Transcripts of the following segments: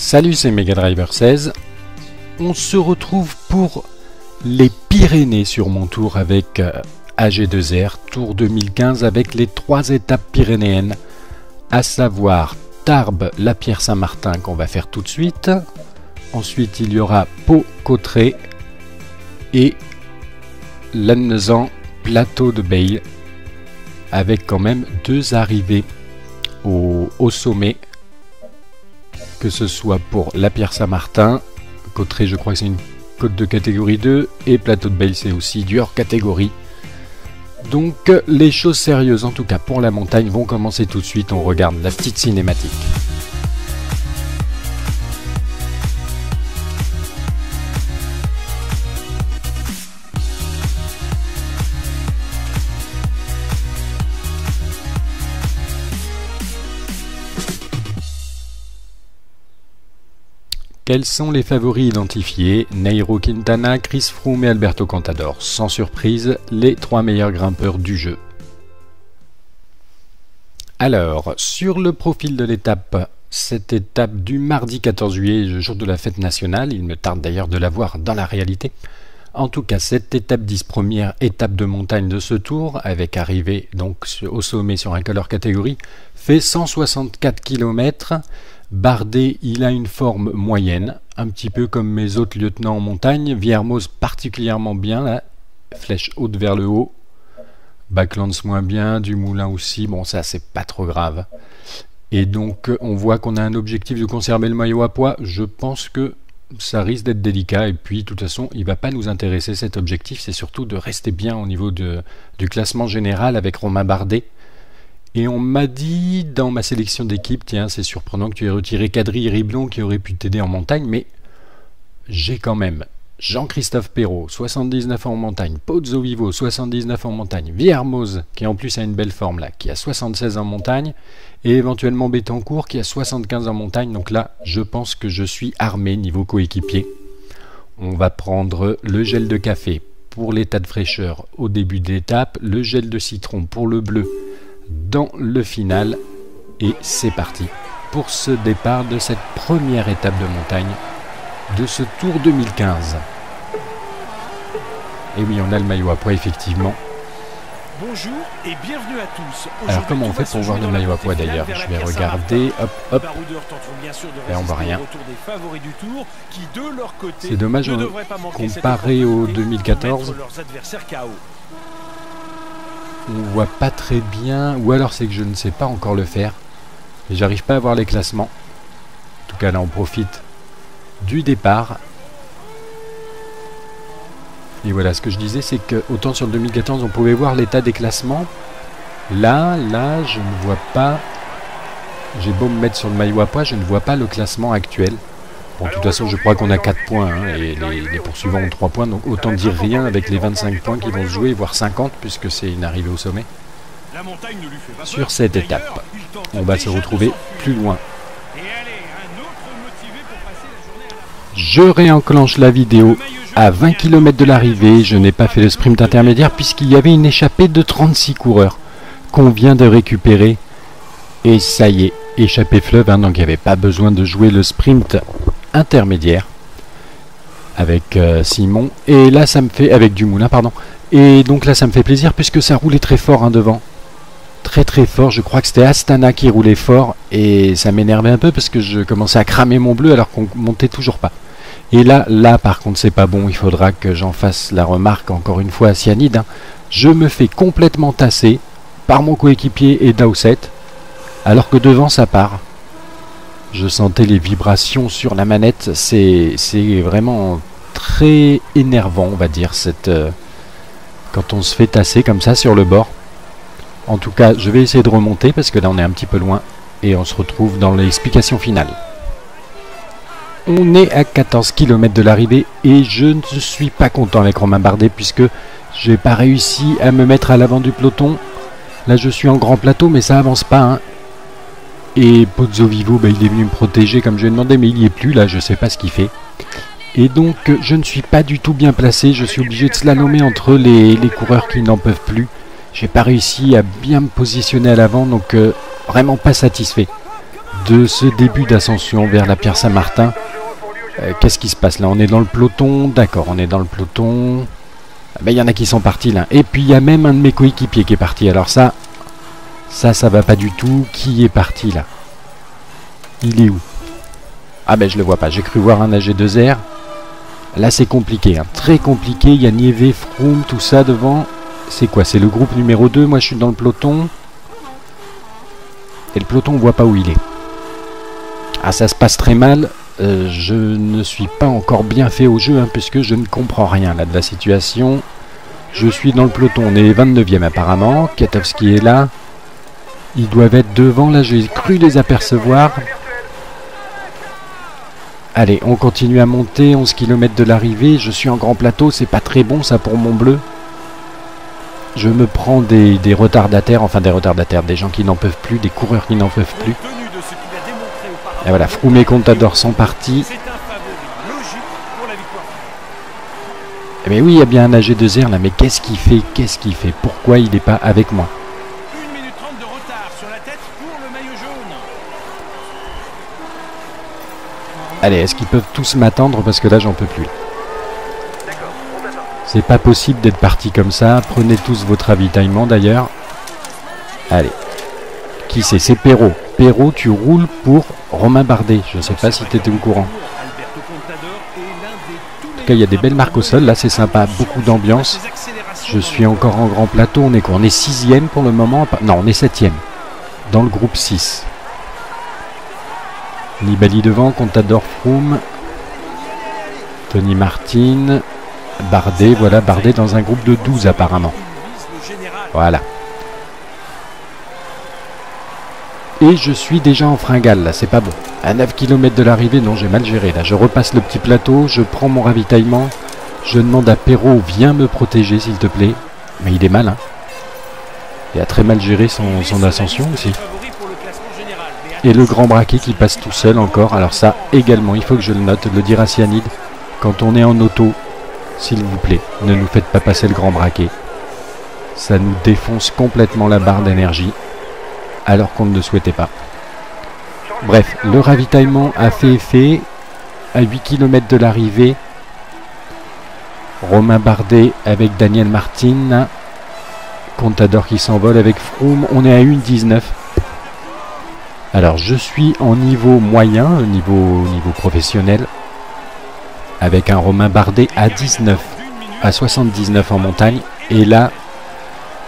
Salut, c'est Megadriver 16. On se retrouve pour les Pyrénées sur mon tour avec AG2R, Tour 2015 avec les 3 étapes pyrénéennes, à savoir Tarbes, La Pierre-Saint-Martin qu'on va faire tout de suite. Ensuite, il y aura Pau-Cauterets et Lannemezan, Plateau de Beille, avec quand même 2 arrivées au sommet, que ce soit pour La Pierre-Saint-Martin, Cauterets je crois que c'est une côte de catégorie 2, et Plateau de Beille c'est aussi du hors catégorie. Donc les choses sérieuses en tout cas pour la montagne vont commencer tout de suite. On regarde la petite cinématique. Quels sont les favoris identifiés? Nairo Quintana, Chris Froome et Alberto Contador. Sans surprise, les 3 meilleurs grimpeurs du jeu. Alors, sur le profil de l'étape, cette étape du mardi 14 juillet, le jour de la fête nationale, il me tarde d'ailleurs de la voir dans la réalité. En tout cas, cette étape 10, première étape de montagne de ce tour, avec arrivée donc au sommet sur un color catégorie, fait 164 km. Bardet, il a une forme moyenne, un petit peu comme mes autres lieutenants en montagne. Viermoz particulièrement bien, là, flèche haute vers le haut. Backlands moins bien, Dumoulin aussi, bon ça c'est pas trop grave. Et donc on voit qu'on a un objectif de conserver le maillot à poids. Je pense que ça risque d'être délicat, et puis de toute façon il va pas nous intéresser cet objectif, c'est surtout de rester bien au niveau du classement général avec Romain Bardet. Et on m'a dit dans ma sélection d'équipe, tiens c'est surprenant que tu aies retiré Kadri et Riblon qui auraient pu t'aider en montagne, mais j'ai quand même Jean-Christophe Perrault, 79 ans en montagne, Pozzo Vivo, 79 ans en montagne, Viermoz qui en plus a une belle forme là, qui a 76 en montagne, et éventuellement Bettencourt qui a 75 en montagne. Donc là je pense que je suis armé niveau coéquipier. On va prendre le gel de café pour l'état de fraîcheur au début de l'étape, le gel de citron pour le bleu dans le final, et c'est parti pour ce départ de cette première étape de montagne de ce Tour 2015. Et oui, on a le maillot à poids effectivement. Bonjour et bienvenue à tous. Alors comment on fait pour voir le maillot à poids d'ailleurs? Je vais regarder, hop hop, et on voit rien. C'est dommage comparé au 2014. On voit pas très bien, ou alors c'est que je ne sais pas encore le faire. Et j'arrive pas à voir les classements. En tout cas là on profite du départ. Et voilà, ce que je disais c'est que autant sur le 2014 on pouvait voir l'état des classements. Là je ne vois pas. J'ai beau me mettre sur le maillot à poids, je ne vois pas le classement actuel. Bon, de toute façon je crois qu'on a 4 points hein, et les poursuivants ont 3 points, donc autant dire rien avec les 25 points qui vont se jouer, voire 50 puisque c'est une arrivée au sommet. Sur cette étape, on va se retrouver plus loin. Je réenclenche la vidéo à 20 km de l'arrivée. Je n'ai pas fait le sprint intermédiaire puisqu'il y avait une échappée de 36 coureurs qu'on vient de récupérer. Et ça y est, échappée fleuve, hein, donc il n'y avait pas besoin de jouer le sprint intermédiaire avec Simon. Et là ça me fait, avec Dumoulin pardon, et donc là ça me fait plaisir puisque ça roulait très fort hein, devant. Très très fort, je crois que c'était Astana qui roulait fort, et ça m'énervait un peu parce que je commençais à cramer mon bleu alors qu'on montait toujours pas. Et là par contre c'est pas bon, il faudra que j'en fasse la remarque encore une fois à Cyanide, hein. Je me fais complètement tasser par mon coéquipier et Dowsett, alors que devant ça part. Je sentais les vibrations sur la manette, c'est vraiment très énervant on va dire, quand on se fait tasser comme ça sur le bord. En tout cas je vais essayer de remonter parce que là on est un petit peu loin, et on se retrouve dans l'explication finale. On est à 14 km de l'arrivée et je ne suis pas content avec Romain Bardet puisque j'ai pas réussi à me mettre à l'avant du peloton. Là je suis en grand plateau mais ça avance pas hein. Et Pozzo Vivo il est venu me protéger comme je lui ai demandé, mais il n'y est plus là, je sais pas ce qu'il fait. Et donc je ne suis pas du tout bien placé, je suis obligé de slalomer entre les coureurs qui n'en peuvent plus. J'ai pas réussi à bien me positionner à l'avant, donc vraiment pas satisfait. de ce début d'ascension vers la Pierre Saint-Martin. Qu'est-ce qui se passe là? On est dans le peloton, d'accord, on est dans le peloton. Il y en a qui sont partis là. Et puis il y a même un de mes coéquipiers qui est parti. Alors ça va pas du tout. Qui est parti là? Il est où? Ah ben je le vois pas. J'ai cru voir un AG2R. Là c'est compliqué, hein. Très compliqué. Il y a Nieve, Froome, tout ça devant. C'est quoi? C'est le groupe numéro 2. Moi je suis dans le peloton. Et le peloton on voit pas où il est. Ah ça se passe très mal. Je ne suis pas encore bien fait au jeu, hein, puisque je ne comprends rien là de la situation. Je suis dans le peloton, on est 29e apparemment. Katowski est là. Ils doivent être devant, là j'ai cru les apercevoir. Allez, on continue à monter, 11 km de l'arrivée. Je suis en grand plateau, c'est pas très bon ça pour mon bleu. Je me prends des retardataires, enfin des retardataires, des gens qui n'en peuvent plus, des coureurs qui n'en peuvent plus. Et voilà, Froome et Contador sont partis. Mais oui, il y a bien un AG2R là, mais qu'est-ce qu'il fait? Qu'est-ce qu'il fait? Pourquoi il n'est pas avec moi? 1 minute 30 de retard sur la tête pour le maillot jaune. Allez, est-ce qu'ils peuvent tous m'attendre? Parce que là, j'en peux plus. C'est pas possible d'être parti comme ça. Prenez tous votre ravitaillement d'ailleurs. Allez. Qui c'est? C'est Perrault. Perrault, tu roules pour Romain Bardet. Je ne sais pas si tu étais au courant. En tout cas, il y a des belles marques au sol. Là, c'est sympa. Beaucoup d'ambiance. Je suis encore en grand plateau. On est quoi? On est 6e pour le moment. Non, on est 7e. Dans le groupe 6. Nibali devant. Contador, Froome. Tony Martin. Bardet. Voilà, Bardet dans un groupe de 12 apparemment. Voilà. Et je suis déjà en fringale, là, c'est pas bon. À 9 km de l'arrivée, non, j'ai mal géré. Là, je repasse le petit plateau, je prends mon ravitaillement. Je demande à Perrault, viens me protéger, s'il te plaît. Mais il est mal, hein. Il a très mal géré son ascension aussi. Et le grand braquet qui passe tout seul encore. Alors ça, également, il faut que je le note, le dire à Cyanide. Quand on est en auto, s'il vous plaît, ne nous faites pas passer le grand braquet. Ça nous défonce complètement la barre d'énergie. Alors qu'on ne le souhaitait pas. Bref, le ravitaillement a fait effet. À 8 km de l'arrivée, Romain Bardet avec Daniel Martin. Contador qui s'envole avec Froome. On est à 1,19. Alors je suis en niveau moyen, niveau professionnel, avec un Romain Bardet à 19, à 79 en montagne. Et là,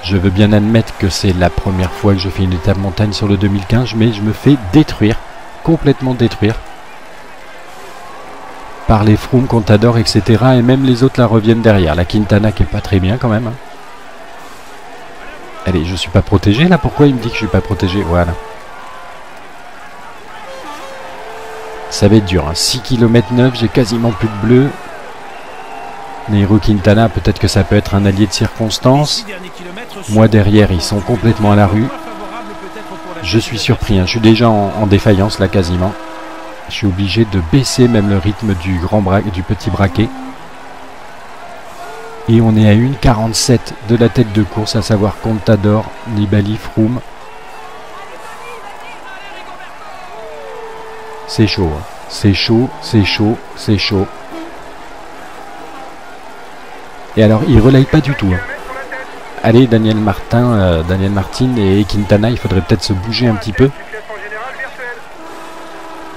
je veux bien admettre que c'est la première fois que je fais une étape montagne sur le 2015, mais je me fais détruire, complètement détruire, par les Froome, Contador, etc. Et même les autres la reviennent derrière. La Quintana qui est pas très bien quand même. Hein. Allez, je suis pas protégé là, pourquoi il me dit que je suis pas protégé? Voilà. Ça va être dur, hein. 6 km 9, j'ai quasiment plus de bleu. Nairo Quintana, peut-être que ça peut être un allié de circonstance. Moi derrière, ils sont complètement à la rue. Je suis surpris, hein. Je suis déjà en défaillance là quasiment. Je suis obligé de baisser même le rythme du petit braquet. Et on est à 1,47 de la tête de course, à savoir Contador, Nibali, Froome. C'est chaud, hein. C'est chaud, c'est chaud, c'est chaud. Et alors, il relaye pas du tout. Hein. Allez, Daniel Martin et Quintana, il faudrait peut-être se bouger un petit peu.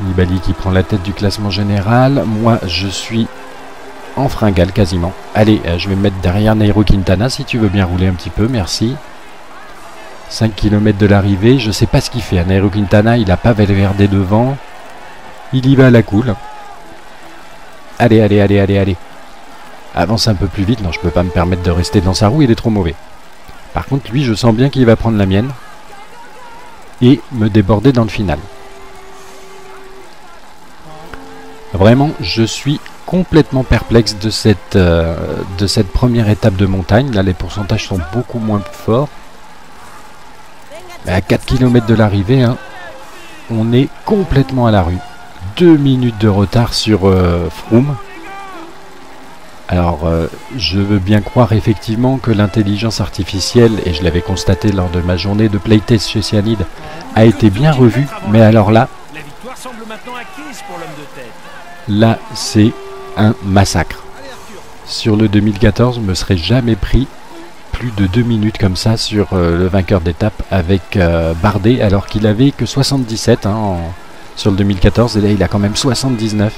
Nibali qui prend la tête du classement général. Moi, je suis en fringale quasiment. Allez, je vais me mettre derrière Nairo Quintana si tu veux bien rouler un petit peu, merci. 5 km de l'arrivée, je sais pas ce qu'il fait. Nairo Quintana, il n'a pas Valverde devant. Il y va à la cool. Allez, allez, allez, allez, allez. Avance un peu plus vite. Non, je peux pas me permettre de rester dans sa roue, il est trop mauvais. Par contre, lui, je sens bien qu'il va prendre la mienne. Et me déborder dans le final. Vraiment, je suis complètement perplexe de cette première étape de montagne. Là, les pourcentages sont beaucoup moins forts. Mais à 4 km de l'arrivée, hein, on est complètement à la rue. 2 minutes de retard sur Froome. Alors, je veux bien croire effectivement que l'intelligence artificielle, et je l'avais constaté lors de ma journée de playtest chez Cyanide, a été bien revue. Mais alors là, 10 pour l'homme de tête. Là, c'est un massacre. Sur le 2014, je me serais jamais pris plus de 2 minutes comme ça sur le vainqueur d'étape avec Bardet, alors qu'il avait que 77 hein, sur le 2014, et là il a quand même 79.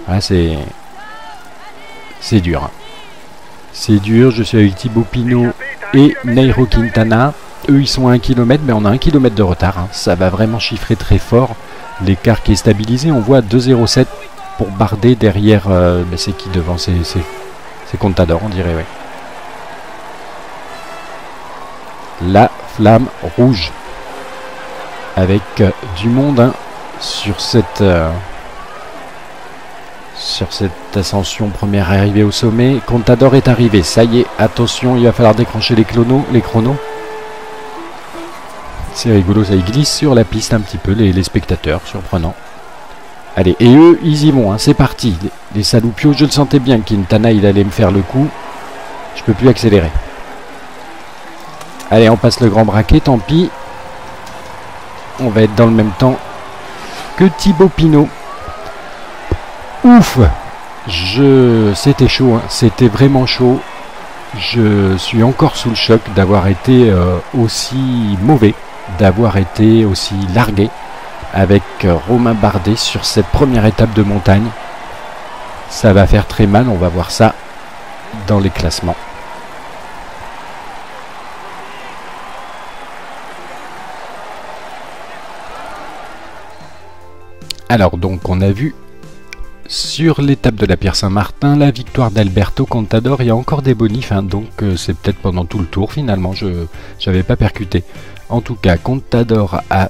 Ah, c'est dur. C'est dur, je suis avec Thibaut Pinot et Nairo Quintana. Eux ils sont à 1 km, mais on a 1 km de retard. Hein. Ça va vraiment chiffrer très fort. L'écart qui est stabilisé, on voit 2,07 pour Bardet derrière. C'est qui devant? C'est Contador, on dirait, oui. La flamme rouge. Avec du monde hein, sur cette ascension, première arrivée au sommet. Contador est arrivé, ça y est, attention, il va falloir décrocher les chronos. C'est rigolo, ça y glisse sur la piste un petit peu, les spectateurs, surprenant. Allez, et eux, ils y vont, hein, c'est parti. Les saloupios, je le sentais bien, Quintana, il allait me faire le coup. Je peux plus accélérer. Allez, on passe le grand braquet, tant pis. On va être dans le même temps que Thibaut Pinot. Ouf! C'était chaud, hein. C'était vraiment chaud. Je suis encore sous le choc d'avoir été aussi mauvais, d'avoir été aussi largué avec Romain Bardet sur cette première étape de montagne. Ça va faire très mal, on va voir ça dans les classements. Alors donc on a vu sur l'étape de la Pierre Saint-Martin la victoire d'Alberto Contador. Il y a encore des bonifs hein, donc c'est peut-être pendant tout le tour finalement, je n'avais pas percuté. En tout cas Contador a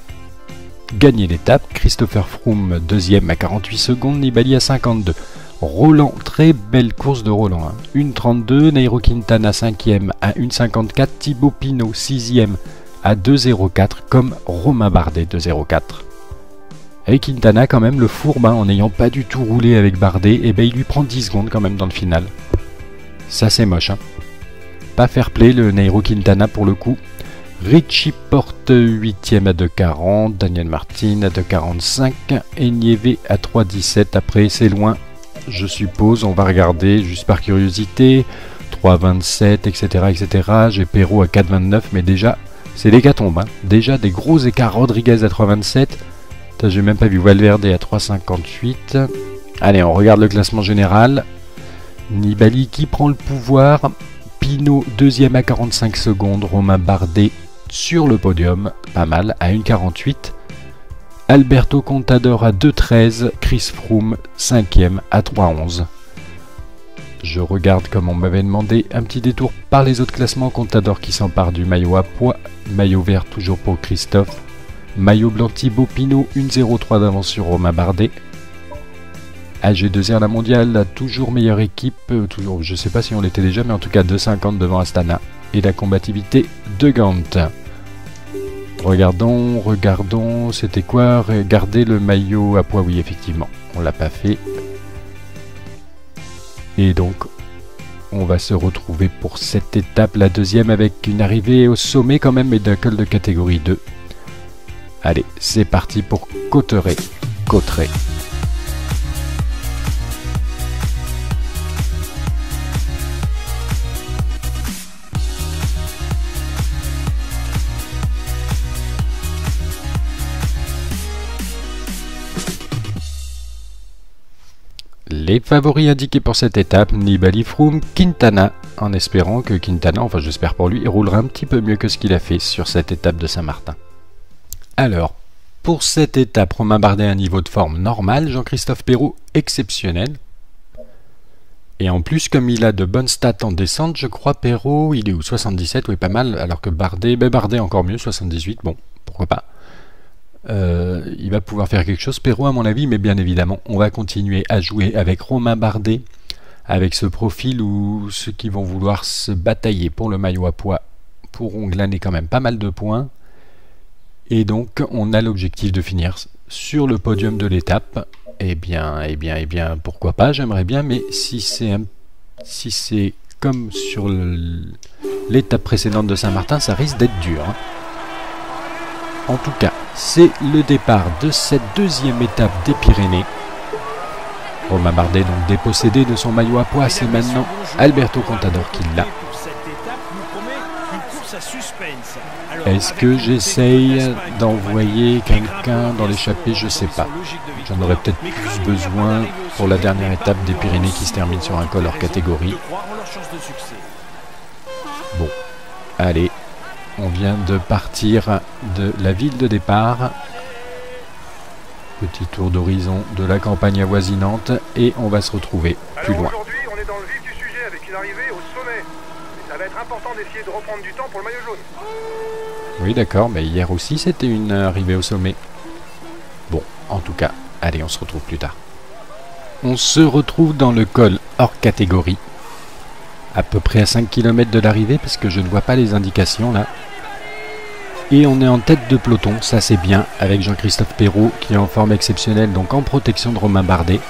gagné l'étape, Christopher Froome deuxième à 48 secondes, Nibali à 52. Roland, très belle course de Roland, hein. 1,32, Nairo Quintana 5e à 1,54, Thibaut Pinot 6e à 2,04 comme Romain Bardet 2,04. Et Quintana quand même le fourbe, hein, en n'ayant pas du tout roulé avec Bardet, et ben il lui prend 10 secondes quand même dans le final. Ça c'est moche. Hein. Pas fair play le Nairo Quintana pour le coup. Richie Porte 8e à 2,40, Daniel Martin à 2,45 et Nieve à 3,17. Après c'est loin, je suppose, on va regarder juste par curiosité. 3,27 etc. etc. J'ai Perrault à 4,29 mais déjà c'est l'hécatombe. Hein. Déjà des gros écarts. Rodriguez à 3,27. J'ai même pas vu Valverde à 3,58. Allez, on regarde le classement général. Nibali qui prend le pouvoir. Pinot deuxième à 45 secondes. Romain Bardet sur le podium, pas mal, à 1,48. Alberto Contador à 2,13. Chris Froome 5e à 3,11. Je regarde comme on m'avait demandé un petit détour par les autres classements. Contador qui s'empare du maillot à pois. Maillot vert toujours pour Christophe. Maillot blanc Thibaut Pinot, 1,03 d'avance sur Romain Bardet. AG2R la mondiale, toujours meilleure équipe, toujours, je ne sais pas si on l'était déjà, mais en tout cas 2,50 devant Astana. Et la combativité de Gant. Regardons, c'était quoi? Regardez le maillot à pois, oui effectivement, on l'a pas fait. Et donc, on va se retrouver pour cette étape, la deuxième, avec une arrivée au sommet quand même, et d'un col de catégorie 2. Allez, c'est parti pour Cauterets. Les favoris indiqués pour cette étape, Nibali, Froome, Quintana, en espérant que Quintana, enfin j'espère pour lui, il roulera un petit peu mieux que ce qu'il a fait sur cette étape de Saint-Martin. Alors, pour cette étape, Romain Bardet a un niveau de forme normal, Jean-Christophe Perrault exceptionnel. Et en plus, comme il a de bonnes stats en descente, je crois Perrault, il est où? 77, oui pas mal, alors que Bardet, Bardet encore mieux, 78, bon, pourquoi pas. Il va pouvoir faire quelque chose, Perrault à mon avis, mais bien évidemment, on va continuer à jouer avec Romain Bardet, avec ce profil où ceux qui vont vouloir se batailler pour le maillot à pois pourront glaner quand même pas mal de points. Et donc, on a l'objectif de finir sur le podium de l'étape. Eh bien, pourquoi pas, j'aimerais bien, mais si c'est comme sur l'étape précédente de Saint-Martin, ça risque d'être dur. Hein. En tout cas, c'est le départ de cette deuxième étape des Pyrénées. Romain Bardet, donc dépossédé de son maillot à pois, c'est maintenant Alberto Contador qui l'a. Est-ce que j'essaye d'envoyer quelqu'un dans l'échappée? Je sais pas. J'en aurais peut-être plus besoin pour la dernière étape des Pyrénées qui se termine sur un col hors catégorie. Bon, allez, on vient de partir de la ville de départ. Petit tour d'horizon de la campagne avoisinante et on va se retrouver plus loin. Aujourd'hui, on est dans le vif du sujet avec une arrivée au sommet. Et ça va être important d'essayer de reprendre du temps pour le maillot jaune. Oui, d'accord, mais hier aussi c'était une arrivée au sommet. Bon, en tout cas, allez, on se retrouve plus tard. On se retrouve dans le col hors catégorie, à peu près à 5 km de l'arrivée, parce que je ne vois pas les indications là. Et on est en tête de peloton, ça c'est bien, avec Jean-Christophe Perrault qui est en forme exceptionnelle, donc en protection de Romain Bardet.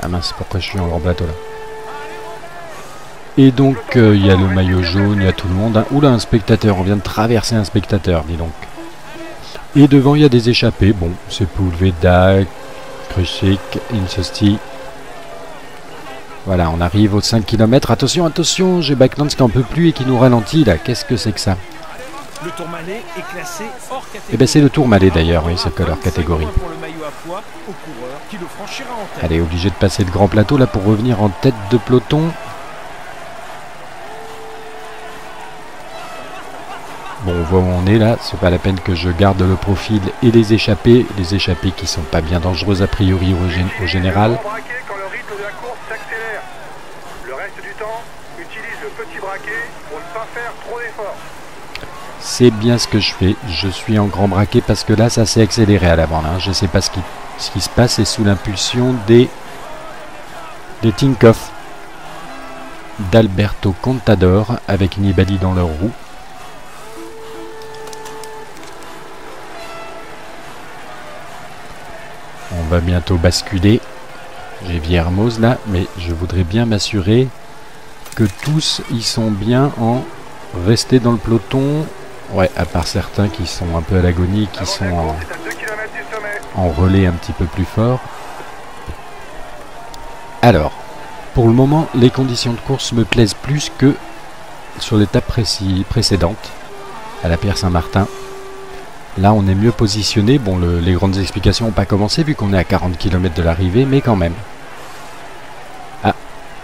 Ah mince, pourquoi je suis en grand plateau là? Et donc il y a le maillot jaune, il y a tout le monde. Hein. Oula, un spectateur, on vient de traverser un spectateur, dis donc. Et devant il y a des échappés, bon, c'est Poulveda, Krušik, Insosti. Voilà, on arrive aux 5 km. Attention, attention, j'ai Backlands qui en peut plus et qui nous ralentit là. Qu'est-ce que c'est que ça? Le Tourmalet est classé hors catégorie. Eh bien c'est le Tourmalet d'ailleurs, oui, c'est que leur catégorie. Allez, obligé de passer le grand plateau là pour revenir en tête de peloton. Bon, on voit où on est là, c'est pas la peine que je garde le profil et les échappés qui sont pas bien dangereuses a priori au général. Quand le rythme de la course s'accélère. Le reste du temps, utilise le petit braquet pour ne pas faire trop d'efforts. C'est bien ce que je fais, je suis en grand braquet parce que là ça s'est accéléré à l'avant. Hein. Je sais pas ce qui se passe, c'est sous l'impulsion des Tinkoff, d'Alberto Contador avec Nibali dans leur roue. On va bientôt basculer. J'ai Viermoz là, mais je voudrais bien m'assurer que tous ils sont bien en restés dans le peloton. Ouais, à part certains qui sont un peu à l'agonie, qui sont en relais un petit peu plus fort. Alors, pour le moment, les conditions de course me plaisent plus que sur l'étape précédente, à la Pierre Saint-Martin. Là, on est mieux positionné. Bon, les grandes explications n'ont pas commencé vu qu'on est à 40 km de l'arrivée, mais quand même. Ah,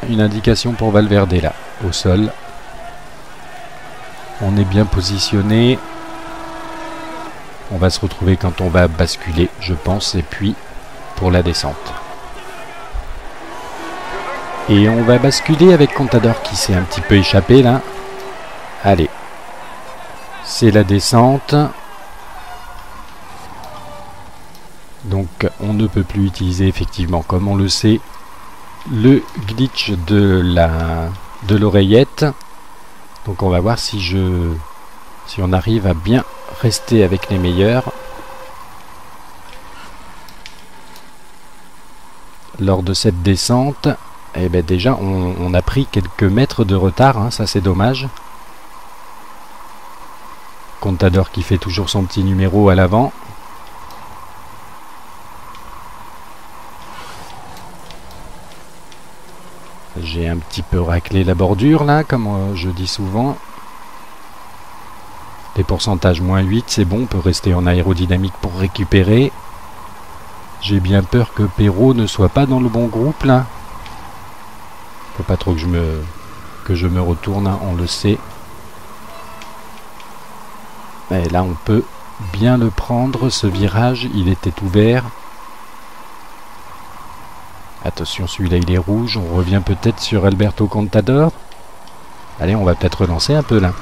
une indication pour Valverde là, au sol. On est bien positionné. On va se retrouver quand on va basculer, je pense, et puis pour la descente. Et on va basculer avec Contador qui s'est un petit peu échappé là. Allez, c'est la descente. Donc on ne peut plus utiliser effectivement, comme on le sait, le glitch de l'oreillette. Donc on va voir si on arrive à bien rester avec les meilleurs lors de cette descente. Et bien déjà on a pris quelques mètres de retard, hein, ça c'est dommage. Contador qui fait toujours son petit numéro à l'avant. J'ai un petit peu raclé la bordure là, comme je dis souvent. Les pourcentages moins 8, c'est bon, on peut rester en aérodynamique pour récupérer. J'ai bien peur que Perrault ne soit pas dans le bon groupe là. Faut pas trop que je me retourne, hein, on le sait. Et là on peut bien le prendre, ce virage, il était ouvert. Attention, celui-là il est rouge, on revient peut-être sur Alberto Contador. Allez, on va peut-être relancer un peu là.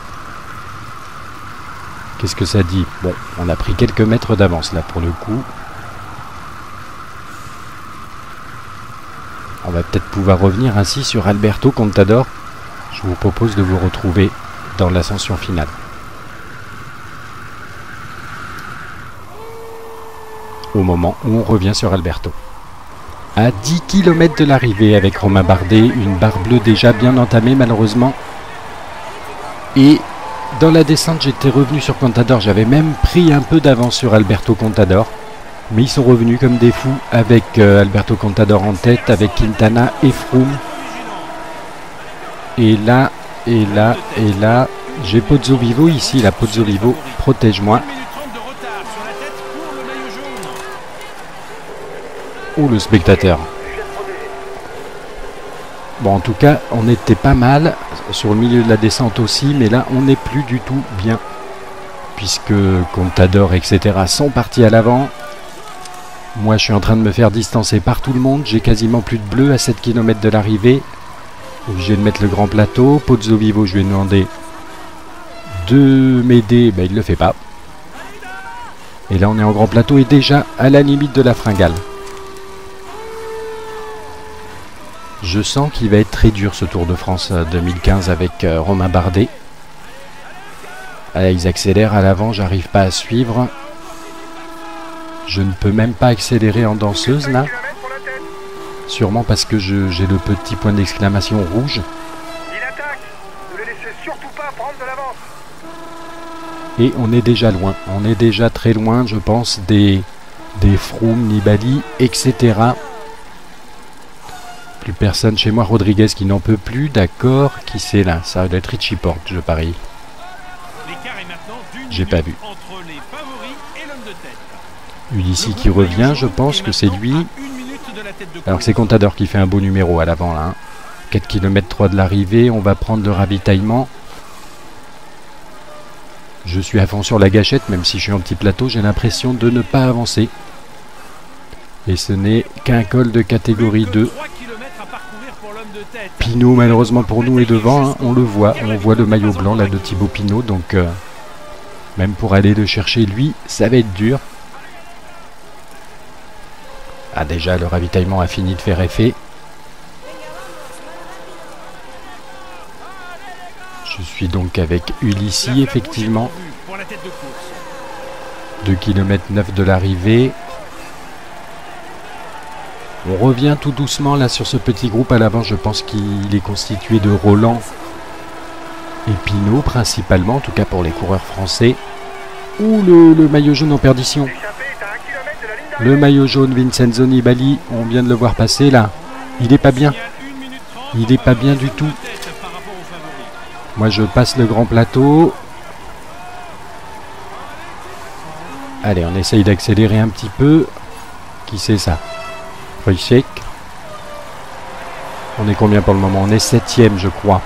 Qu'est-ce que ça dit? Bon, on a pris quelques mètres d'avance là pour le coup. On va peut-être pouvoir revenir ainsi sur Alberto Contador. Je vous propose de vous retrouver dans l'ascension finale. Au moment où on revient sur Alberto. À 10 km de l'arrivée avec Romain Bardet, une barre bleue déjà bien entamée malheureusement. Et Dans la descente, j'étais revenu sur Contador. J'avais même pris un peu d'avance sur Alberto Contador. Mais ils sont revenus comme des fous avec Alberto Contador en tête, avec Quintana et Froome. Et là, j'ai Pozzovivo ici. La Pozzovivo, protège-moi. Oh, le spectateur. Bon, en tout cas, on était pas mal sur le milieu de la descente aussi, mais là, on n'est plus du tout bien. Puisque Contador, etc. sont partis à l'avant. Moi, je suis en train de me faire distancer par tout le monde. J'ai quasiment plus de bleu à 7 km de l'arrivée. Obligé de mettre le grand plateau. Pozzovivo, je lui ai demandé de m'aider. Ben, il ne le fait pas. Et là, on est en grand plateau et déjà à la limite de la fringale. Je sens qu'il va être très dur ce Tour de France 2015 avec Romain Bardet. Là, ils accélèrent à l'avant, j'arrive pas à suivre. Je ne peux même pas accélérer en danseuse là. Sûrement parce que j'ai le petit point d'exclamation rouge. Il attaque. Ne les laissez surtout pas prendre de l'avance. Et on est déjà loin. On est déjà très loin, je pense, des Froome, Nibali, etc. Plus personne chez moi. Rodriguez qui n'en peut plus. D'accord. Qui c'est là? Ça doit être Richie Porte, je parie. J'ai pas vu. Ulissi qui revient, je pense que c'est lui. Alors que c'est Contador qui fait un beau numéro à l'avant là. 4 km 3 de l'arrivée, on va prendre le ravitaillement. Je suis à fond sur la gâchette, même si je suis en petit plateau, j'ai l'impression de ne pas avancer. Et ce n'est qu'un col de catégorie 2. Pinot malheureusement pour nous est devant, hein. On le voit, on voit le maillot blanc là de Thibaut Pinot, donc même pour aller le chercher lui, ça va être dur. Ah déjà le ravitaillement a fini de faire effet. Je suis donc avec Ulissi effectivement. 2 km 9 de l'arrivée. On revient tout doucement là sur ce petit groupe à l'avant. Je pense qu'il est constitué de Roland et Pinot principalement, en tout cas pour les coureurs français. Ouh, le maillot jaune en perdition. Le maillot jaune, Vincenzo Nibali, on vient de le voir passer là. Il est pas bien. Il est pas bien du tout. Moi je passe le grand plateau. Allez, on essaye d'accélérer un petit peu. Qui c'est ça? Wojciech. On est combien pour le moment? On est 7ème je crois.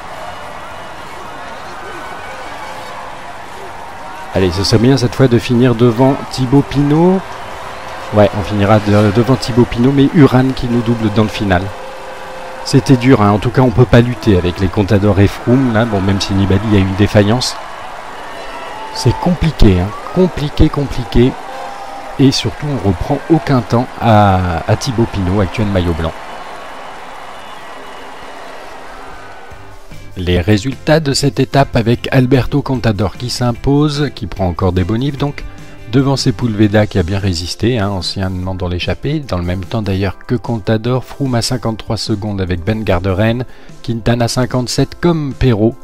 Allez, ce serait bien cette fois de finir devant Thibaut Pinot. Ouais, on finira devant Thibaut Pinot, mais Uran qui nous double dans le final. C'était dur, hein. En tout cas on peut pas lutter avec les Contador et Froome là. Bon, même si Nibali a eu une défaillance. C'est compliqué, hein. Compliqué. Et surtout on reprend aucun temps à Thibaut Pinot, actuel maillot blanc. Les résultats de cette étape avec Alberto Contador qui s'impose, qui prend encore des bonifs donc, devant Sepulveda qui a bien résisté, hein, anciennement dans l'échappée, dans le même temps d'ailleurs que Contador, Froome à 53 secondes avec Ben Garderen, Quintana 57 comme Perrault.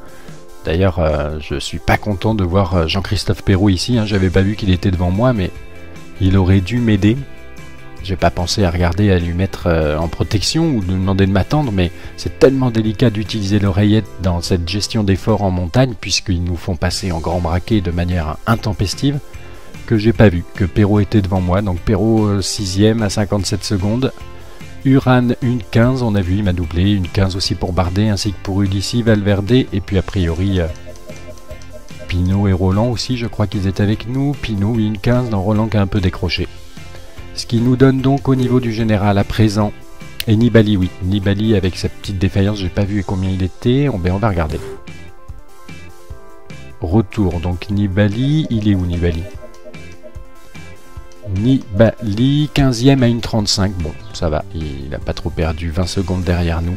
D'ailleurs, je suis pas content de voir Jean-Christophe Perrault ici, hein, j'avais pas vu qu'il était devant moi, mais il aurait dû m'aider. J'ai pas pensé à regarder, à lui mettre en protection ou de demander de m'attendre, mais c'est tellement délicat d'utiliser l'oreillette dans cette gestion d'effort en montagne, puisqu'ils nous font passer en grand braquet de manière intempestive, que j'ai pas vu que Perrault était devant moi. Donc Perrault 6ème à 57 secondes. Uran une 15, on a vu, il m'a doublé. Une 15 aussi pour Bardet, ainsi que pour Ulissi, Valverde, et puis a priori Pinot et Roland aussi, je crois qu'ils étaient avec nous. Pinot, oui, une 15, dans Roland qui a un peu décroché. Ce qui nous donne donc au niveau du général à présent, et Nibali, oui, Nibali avec sa petite défaillance, j'ai pas vu combien il était, on va regarder. Retour, donc Nibali, il est où Nibali? Nibali, 15ème à 1,35, bon, ça va, il n'a pas trop perdu, 20 secondes derrière nous.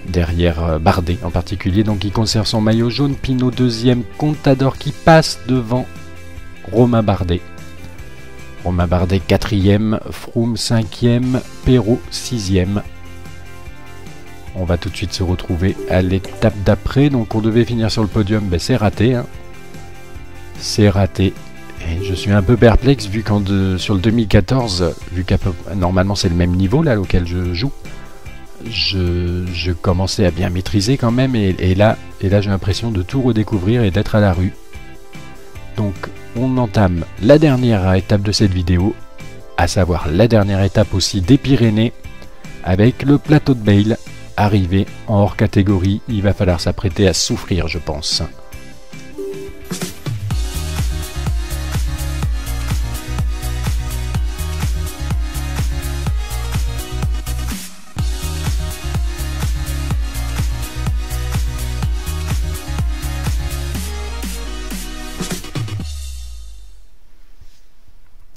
Derrière Bardet en particulier, donc il conserve son maillot jaune. Pinot 2ème, Contador qui passe devant Romain Bardet. Romain Bardet 4ème, Froome 5ème, Perrault 6ème. On va tout de suite se retrouver à l'étape d'après. Donc on devait finir sur le podium, ben c'est raté, hein. C'est raté. Et je suis un peu perplexe vu sur le 2014, vu qu'à normalement c'est le même niveau là auquel je joue, je commençais à bien maîtriser quand même et là j'ai l'impression de tout redécouvrir et d'être à la rue. Donc on entame la dernière étape de cette vidéo, à savoir la dernière étape aussi des Pyrénées, avec le plateau de Bayle, arrivé en hors catégorie. Il va falloir s'apprêter à souffrir, je pense.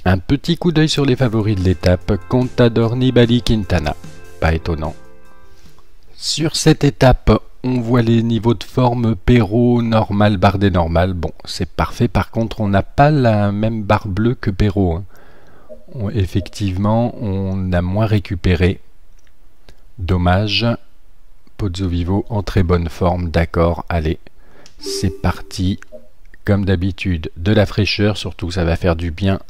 Un petit coup d'œil sur les favoris de l'étape, Contador, Nibali, Quintana. Pas étonnant. Sur cette étape, on voit les niveaux de forme Perrault, normal, Bardet normal. Bon, c'est parfait. Par contre, on n'a pas la même barre bleue que Perrault. Effectivement, on a moins récupéré. Dommage. Pozzo Vivo en très bonne forme. D'accord, allez. C'est parti. Comme d'habitude, de la fraîcheur. Surtout, ça va faire du bien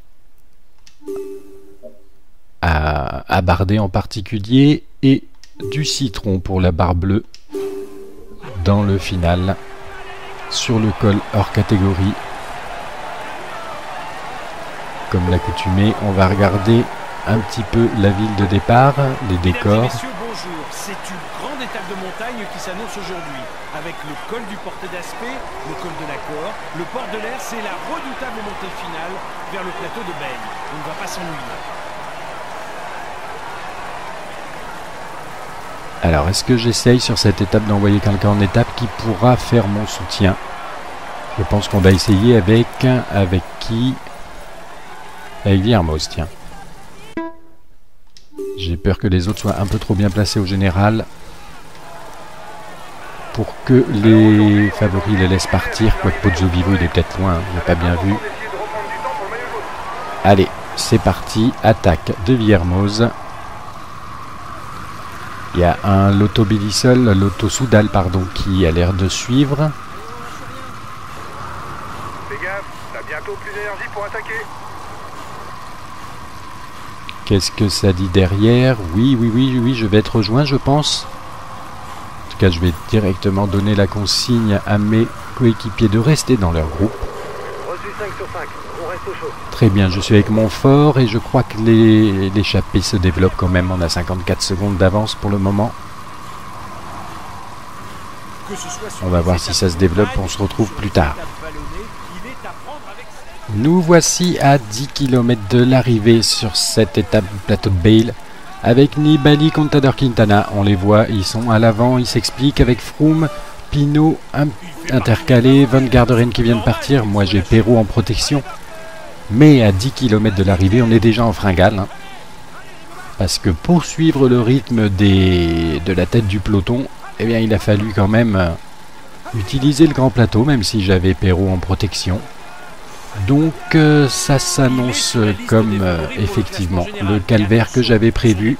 à Bardet en particulier, et du citron pour la barre bleue dans le final sur le col hors catégorie. Comme l'accoutumée, on va regarder un petit peu la ville de départ, les décors. Messieurs, bonjour. C'est une grande étape de montagne qui s'annonce aujourd'hui, avec le col du Portet d'Aspet, le col de l'Accord, le port de l'Air, c'est la redoutable montée finale vers le plateau de Bayle. On ne va pas s'ennuyer. Alors, est-ce que j'essaye sur cette étape d'envoyer quelqu'un en étape qui pourra faire mon soutien? Je pense qu'on va essayer avec qui? Avec Viermoz, tiens. J'ai peur que les autres soient un peu trop bien placés au général pour que les favoris les laissent partir. Quoique Pozzo Vivo, il est peut-être loin, je n'ai pas bien vu. Allez, c'est parti. Attaque de Viermoz. Il y a un Lotto Bilisol, Lotto Soudal, pardon, qui a l'air de suivre. Fais gaffe, t'as bientôt plus d'énergie pour attaquer. Qu'est-ce que ça dit derrière? Oui, je vais être rejoint, je pense. En tout cas, je vais directement donner la consigne à mes coéquipiers de rester dans leur groupe. Reçu 5 sur 5, on reste au chaud. Très bien, je suis avec mon fort et je crois que l'échappée se développe quand même. On a 54 secondes d'avance pour le moment. On va voir si ça se développe, on se retrouve plus tard. Nous voici à 10 km de l'arrivée sur cette étape du plateau de Bayle avec Nibali, Contador, Quintana. On les voit, ils sont à l'avant, ils s'expliquent avec Froome, Pinot intercalé, Van Garderen qui vient de partir. Moi j'ai Perrault en protection. Mais à 10 km de l'arrivée, on est déjà en fringale. Hein. Parce que pour suivre le rythme de la tête du peloton, eh bien, il a fallu quand même utiliser le grand plateau, même si j'avais Perrault en protection. Donc ça s'annonce comme effectivement le calvaire que j'avais prévu.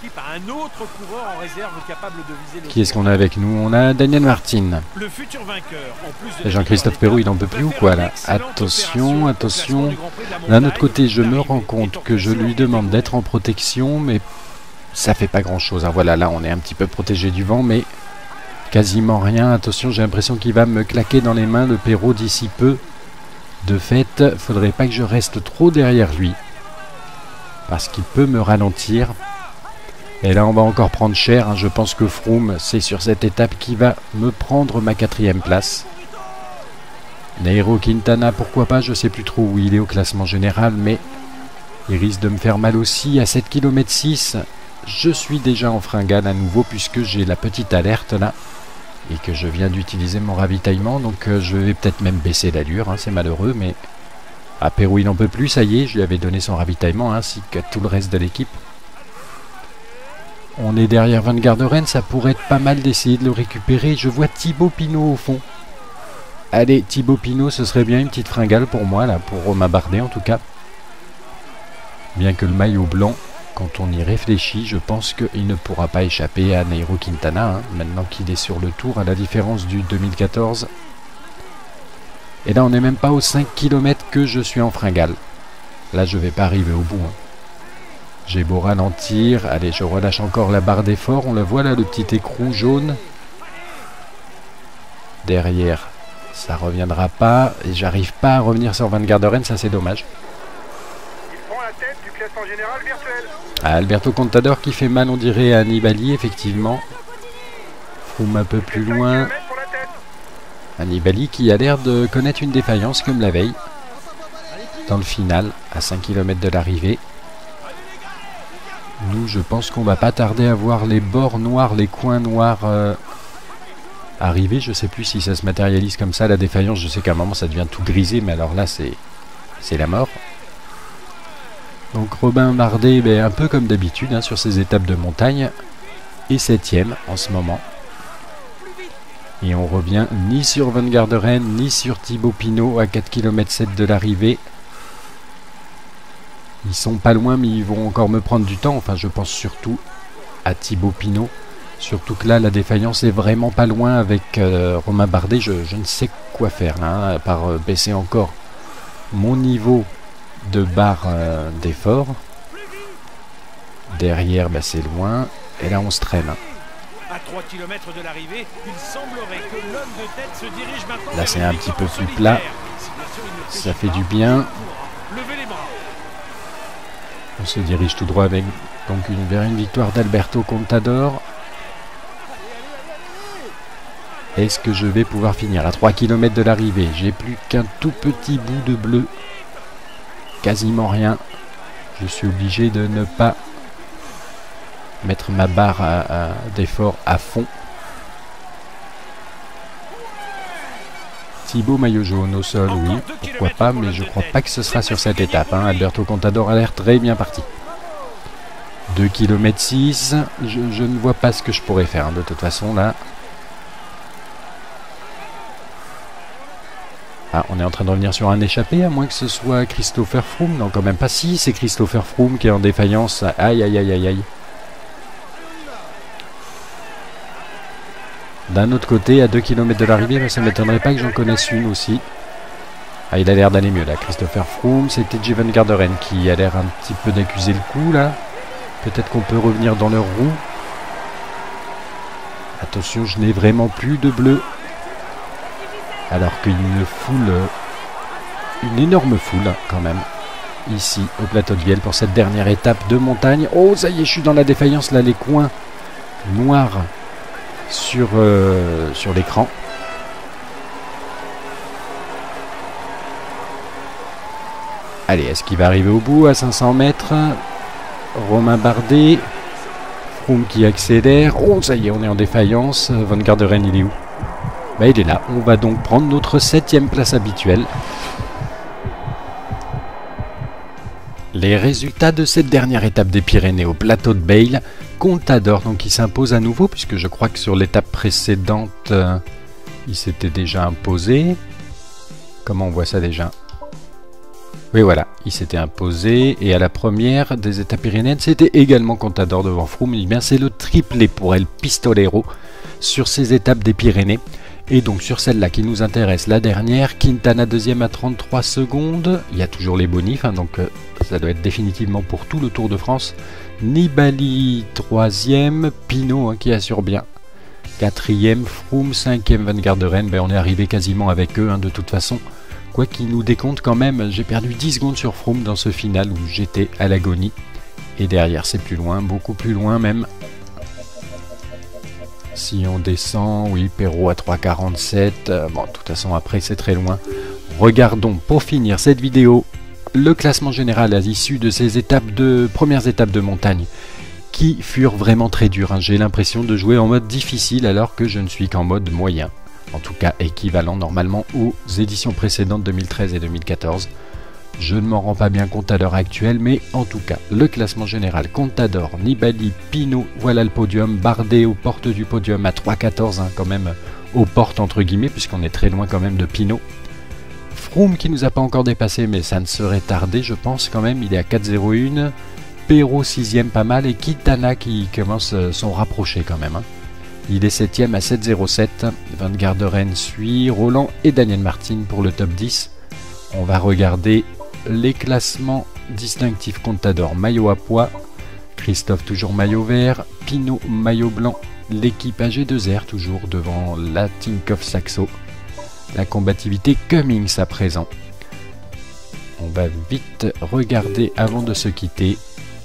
Qui est-ce qu'on a avec nous? On a Daniel Martin. Jean-Christophe Perrault, il n'en peut plus ou quoi là? Attention, attention. D'un autre côté, je me rends compte que je lui demande d'être en protection, mais ça fait pas grand-chose. Hein. Voilà, là on est un petit peu protégé du vent, mais quasiment rien. Attention, j'ai l'impression qu'il va me claquer dans les mains le Perrault d'ici peu. De fait, faudrait pas que je reste trop derrière lui, parce qu'il peut me ralentir. Et là, on va encore prendre cher. Hein. Je pense que Froome, c'est sur cette étape qui va me prendre ma 4e place. Nairo Quintana, pourquoi pas, je sais plus trop où il est au classement général, mais il risque de me faire mal aussi. À 7 km 6, je suis déjà en fringale à nouveau, puisque j'ai la petite alerte là. Et que je viens d'utiliser mon ravitaillement, donc je vais peut-être même baisser l'allure, hein, c'est malheureux, mais à Perrault il n'en peut plus, ça y est, je lui avais donné son ravitaillement, ainsi que tout le reste de l'équipe. On est derrière Van Garderen, ça pourrait être pas mal d'essayer de le récupérer. Je vois Thibaut Pinot au fond. Allez, Thibaut Pinot, ce serait bien une petite fringale pour moi, là, pour Romain Bardet en tout cas. Bien que le maillot blanc, quand on y réfléchit, je pense qu'il ne pourra pas échapper à Nairo Quintana, hein, maintenant qu'il est sur le tour, à la différence du 2014. Et là on n'est même pas aux 5 km que je suis en fringale. Là je vais pas arriver au bout. J'ai beau ralentir. Allez, je relâche encore la barre d'effort. On le voit là, le petit écrou jaune. Derrière, ça reviendra pas. Et j'arrive pas à revenir sur Van Garderen, ça c'est dommage. Il prend la tête du classement général virtuel. Ah, Alberto Contador qui fait mal, on dirait, à Nibali, effectivement. Froome un peu plus loin. Pour la tête. Nibali qui a l'air de connaître une défaillance comme la veille. Dans le final, à 5 km de l'arrivée. Nous, je pense qu'on va pas tarder à voir les bords noirs, les coins noirs arriver. Je sais plus si ça se matérialise comme ça, la défaillance. Je sais qu'à un moment, ça devient tout grisé, mais alors là, c'est la mort. Donc Robin Bardet, un peu comme d'habitude, hein, sur ses étapes de montagne, est 7ème en ce moment. Et on revient ni sur Van Garderen, ni sur Thibaut Pinot à 4 km 7 de l'arrivée. Ils sont pas loin, mais ils vont encore me prendre du temps. Enfin, je pense surtout à Thibaut Pinot. Surtout que là, la défaillance est vraiment pas loin avec Romain Bardet. Je ne sais quoi faire, hein, à part baisser encore mon niveau de barre d'effort. Derrière, c'est loin. Et là, on se traîne. À 3 km de l'arrivée, il semblerait que l'homme de tête se dirige maintenant. Là, c'est un petit peu plus plat. Ça fait du bien. Levez les bras. On se dirige tout droit avec donc vers une victoire d'Alberto Contador. Est-ce que je vais pouvoir finir à 3 km de l'arrivée? J'ai plus qu'un tout petit bout de bleu. Quasiment rien. Je suis obligé de ne pas mettre ma barre d'effort à fond. Thibaut maillot jaune au sol, oui, pourquoi pas, mais je crois pas que ce sera sur cette étape. Hein. Alberto Contador a l'air très bien parti. 2 km 6, je ne vois pas ce que je pourrais faire, hein, de toute façon là. Ah, on est en train de revenir sur un échappé, à moins que ce soit Christopher Froome. Non, quand même pas. Si, c'est Christopher Froome qui est en défaillance. Aïe, aïe, aïe, aïe, aïe. D'un autre côté, à 2 km de l'arrivée, ça ne m'étonnerait pas que j'en connaisse une aussi. Ah, il a l'air d'aller mieux là. Christopher Froome, c'était Van Garderen qui a l'air un petit peu d'accuser le coup là. Peut-être qu'on peut revenir dans leur roue. Attention, je n'ai vraiment plus de bleu. Alors qu'il y a une énorme foule quand même, ici au plateau de Vielle pour cette dernière étape de montagne. Oh, ça y est, je suis dans la défaillance là, les coins noirs sur l'écran. Allez, est-ce qu'il va arriver au bout à 500 mètres? Romain Bardet, Froome qui accélère. Oh, ça y est, on est en défaillance. Van Garderen, il est où? Il est là. On va donc prendre notre 7e place habituelle. Les résultats de cette dernière étape des Pyrénées au plateau de Bayle. Contador donc qui s'impose à nouveau, puisque je crois que sur l'étape précédente, il s'était déjà imposé. Comment on voit ça déjà? Oui, voilà, il s'était imposé. Et à la première des étapes pyrénéennes, c'était également Contador devant Froome. Eh bien, c'est le triplé pour El Pistolero sur ces étapes des Pyrénées. Et donc sur celle-là qui nous intéresse, la dernière, Quintana 2e à 33 secondes. Il y a toujours les bonifs, hein, donc ça doit être définitivement pour tout le Tour de France. Nibali 3e, Pinot qui assure bien 4e, Froome 5e, Van Garderen. On est arrivé quasiment avec eux, hein, de toute façon. Quoi qu'il nous décompte quand même, j'ai perdu 10 secondes sur Froome dans ce final où j'étais à l'agonie. Et derrière c'est plus loin, beaucoup plus loin même. Si on descend, oui, Perrault à 3,47. Bon, de toute façon, après, c'est très loin. Regardons, pour finir cette vidéo, le classement général à l'issue de ces premières étapes de montagne qui furent vraiment très dures. Hein. J'ai l'impression de jouer en mode difficile alors que je ne suis qu'en mode moyen. En tout cas, équivalent normalement aux éditions précédentes 2013 et 2014. Je ne m'en rends pas bien compte à l'heure actuelle, mais en tout cas, le classement général, Contador, Nibali, Pinot, voilà le podium, Bardet aux portes du podium à 3,14, hein, quand même aux portes entre guillemets, puisqu'on est très loin quand même de Pinot. Froome qui nous a pas encore dépassé, mais ça ne serait tardé, je pense quand même, il est à 4,01, Perrault 6e pas mal, et Quintana qui commence son rapproché quand même. Hein. Il est 7ème à 7,07. Van Garderen suit Roland et Daniel Martin pour le top 10. On va regarder les classements distinctifs Contador maillot à pois. Christophe toujours maillot vert. Pinot maillot blanc. L'équipe AG2R toujours devant la Tinkoff Saxo. La combativité Cummings à présent. On va vite regarder avant de se quitter.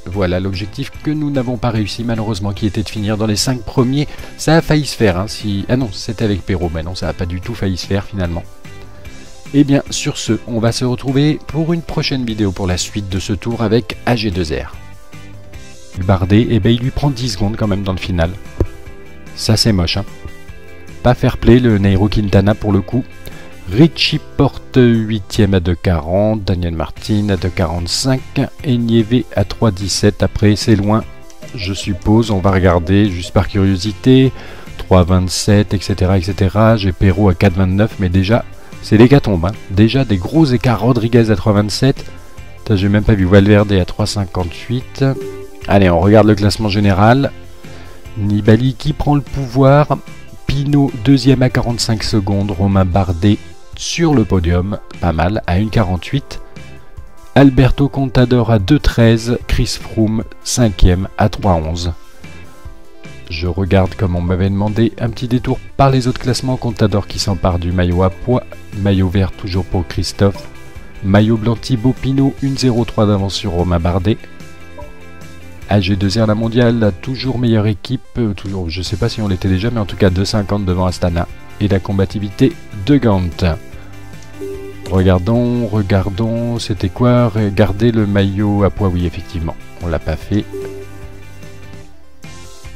Voilà l'objectif que nous n'avons pas réussi malheureusement, qui était de finir dans les 5 premiers. Ça a failli se faire, hein, si... Ah non, c'était avec Perrault, mais non, ça n'a pas du tout failli se faire finalement. Et bien, sur ce, on va se retrouver pour une prochaine vidéo pour la suite de ce tour avec AG2R. Bardet, eh ben, il lui prend 10 secondes quand même dans le final. Ça c'est moche, hein. Pas fair play le Nairo Quintana pour le coup. Richie Porte 8ème à 2,40, Daniel Martin à 2,45 et Nieve à 3,17. Après c'est loin, je suppose, on va regarder juste par curiosité. 3,27 etc etc. J'ai Perrault à 4,29 mais déjà c'est l'hécatombe, hein. Déjà des gros écarts. Rodriguez à 3,27. J'ai même pas vu Valverde à 3,58. Allez, on regarde le classement général. Nibali qui prend le pouvoir. Pinot 2ème à 45 secondes. Romain Bardet sur le podium, pas mal, à 1,48. Alberto Contador à 2,13. Chris Froome 5ème à 3,11. Je regarde, comme on m'avait demandé, un petit détour par les autres classements. Contador qui s'empare du maillot à pois. Maillot vert toujours pour Christophe. Maillot blanc Thibaut Pinot, 1,03 d'avance sur Romain Bardet. AG2R la mondiale, toujours meilleure équipe, toujours, je sais pas si on l'était déjà, mais en tout cas 2,50 devant Astana. Et la combativité de Gant. Regardons, c'était quoi? Regardez le maillot à pois, oui effectivement, on l'a pas fait.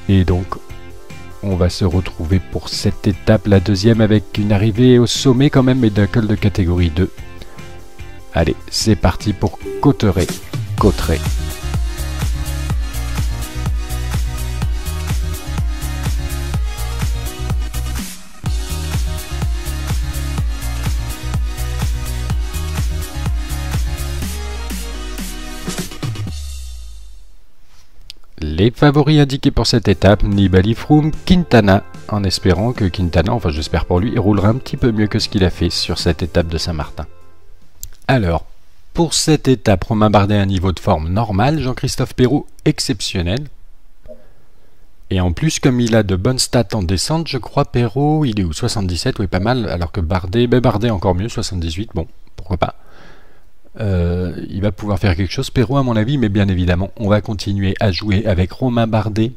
Et donc, on va se retrouver pour cette étape, la deuxième, avec une arrivée au sommet quand même, et d'un col de catégorie 2. Allez, c'est parti pour Cauterets. Les favoris indiqués pour cette étape, Nibali, Froome, Quintana, en espérant que Quintana, enfin j'espère pour lui, roulera un petit peu mieux que ce qu'il a fait sur cette étape de Saint-Martin. Alors, pour cette étape, Romain Bardet a un niveau de forme normal, Jean-Christophe Perrault exceptionnel. Et en plus, comme il a de bonnes stats en descente, je crois Perrault, il est où, 77, oui pas mal, alors que Bardet, Bardet encore mieux, 78, bon, pourquoi pas. Il va pouvoir faire quelque chose, Perrault à mon avis, mais bien évidemment, on va continuer à jouer avec Romain Bardet,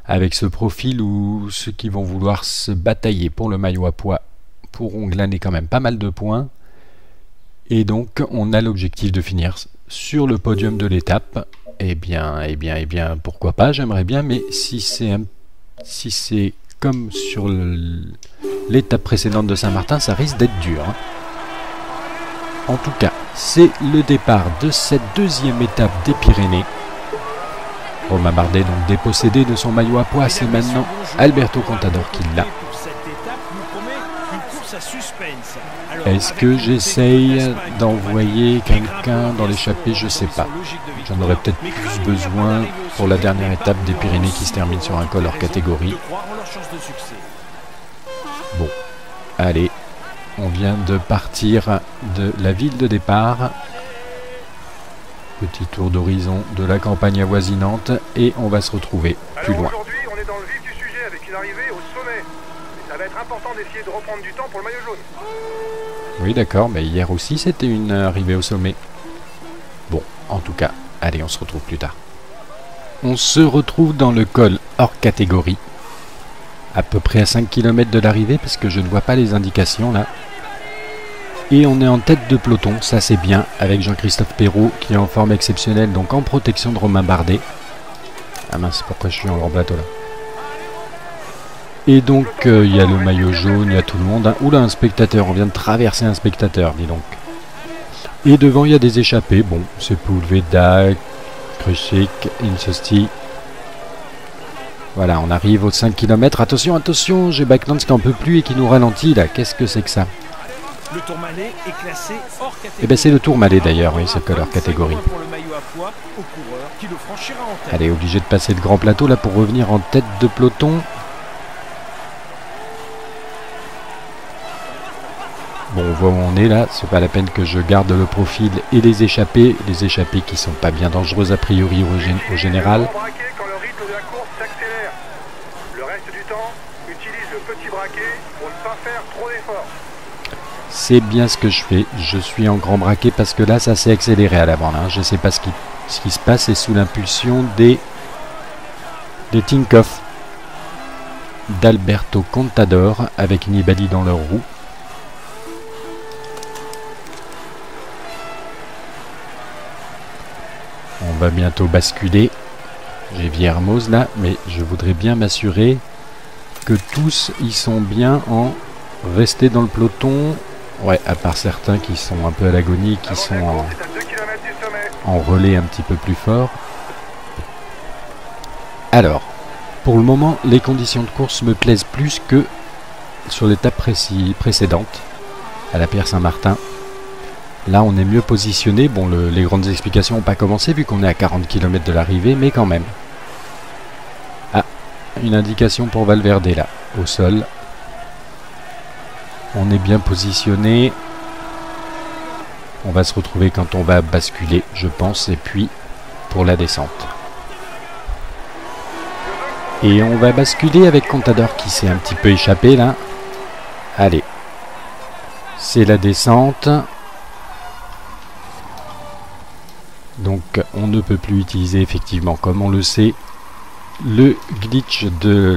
avec ce profil où ceux qui vont vouloir se batailler pour le maillot à pois pourront glaner quand même pas mal de points. Et donc, on a l'objectif de finir sur le podium de l'étape. Eh bien, pourquoi pas, j'aimerais bien, mais si c'est comme sur l'étape précédente de Saint-Martin, ça risque d'être dur, hein. En tout cas, c'est le départ de cette deuxième étape des Pyrénées. Romain Bardet, donc dépossédé de son maillot à pois, c'est maintenant Alberto Contador qui l'a. Est-ce que j'essaye d'envoyer quelqu'un dans l'échappée? Je sais pas. J'en aurais peut-être plus besoin pour la dernière étape des Pyrénées qui se termine sur un col hors catégorie. Bon, allez. On vient de partir de la ville de départ. Petit tour d'horizon de la campagne avoisinante et on va se retrouver plus loin. Aujourd'hui, on est dans le vif du sujet avec une arrivée au sommet. Et ça va être important d'essayer de reprendre du temps pour le maillot jaune. Oui, d'accord, mais hier aussi c'était une arrivée au sommet. Bon, en tout cas, allez, on se retrouve plus tard. On se retrouve dans le col hors catégorie. À peu près à 5 km de l'arrivée parce que je ne vois pas les indications là. Et on est en tête de peloton, ça c'est bien, avec Jean-Christophe Perrault qui est en forme exceptionnelle, donc en protection de Romain Bardet. Ah mince, pourquoi je suis en bateau là? Et donc il y a le maillot jaune, il y a tout le monde. Hein. Oula, un spectateur, on vient de traverser un spectateur, dis donc. Et devant il y a des échappés, bon, c'est Poulveda, Krušik, Insosti. Voilà, on arrive aux 5 km. Attention, attention, j'ai Backlands qui n'en peut plus et qui nous ralentit là. Qu'est-ce que c'est que ça? Le Tourmalet est classé hors catégorie. Eh bien c'est le Tourmalet d'ailleurs, oui, c'est que leur catégorie. Allez, obligé de passer le grand plateau là pour revenir en tête de peloton. Bon, on voit où on est là, c'est pas la peine que je garde le profil et les échappées qui sont pas bien dangereuses a priori au général. Braquer quand le rythme de la course s'accélère. Le reste du temps, utilise le petit braquet pour ne pas faire trop d'efforts. C'est bien ce que je fais, je suis en grand braquet parce que là ça s'est accéléré à la bande, hein. Je sais pas ce qui se passe, c'est sous l'impulsion des Tinkoff d'Alberto Contador avec Nibali dans leur roue. On va bientôt basculer. J'ai Viermoz là, mais je voudrais bien m'assurer que tous ils sont bien en restés dans le peloton. Ouais, à part certains qui sont un peu à l'agonie, qui sont en relais un petit peu plus fort. Alors, pour le moment, les conditions de course me plaisent plus que sur l'étape précédente, à la Pierre Saint-Martin. Là, on est mieux positionné. Bon, les grandes explications n'ont pas commencé vu qu'on est à 40 km de l'arrivée, mais quand même. Ah, une indication pour Valverde là, au sol. On est bien positionné. On va se retrouver quand on va basculer, je pense, et puis pour la descente. Et on va basculer avec Contador qui s'est un petit peu échappé là. Allez. C'est la descente. Donc on ne peut plus utiliser effectivement, comme on le sait, le glitch de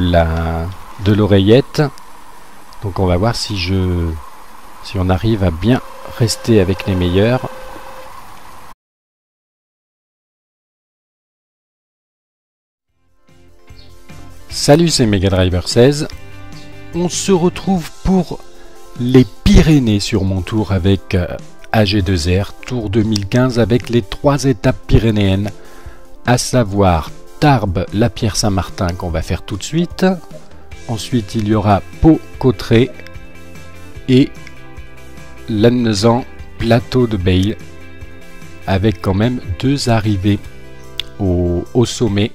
l'oreillette. Donc on va voir si on arrive à bien rester avec les meilleurs. Salut, c'est Megadriver 16. On se retrouve pour les Pyrénées sur mon tour avec AG2R, Tour 2015 avec les 3 étapes pyrénéennes, à savoir Tarbes, la Pierre Saint-Martin qu'on va faire tout de suite. Ensuite, il y aura Pau-Cauterets et Lannemezan, Plateau de Beille, avec quand même 2 arrivées au sommet,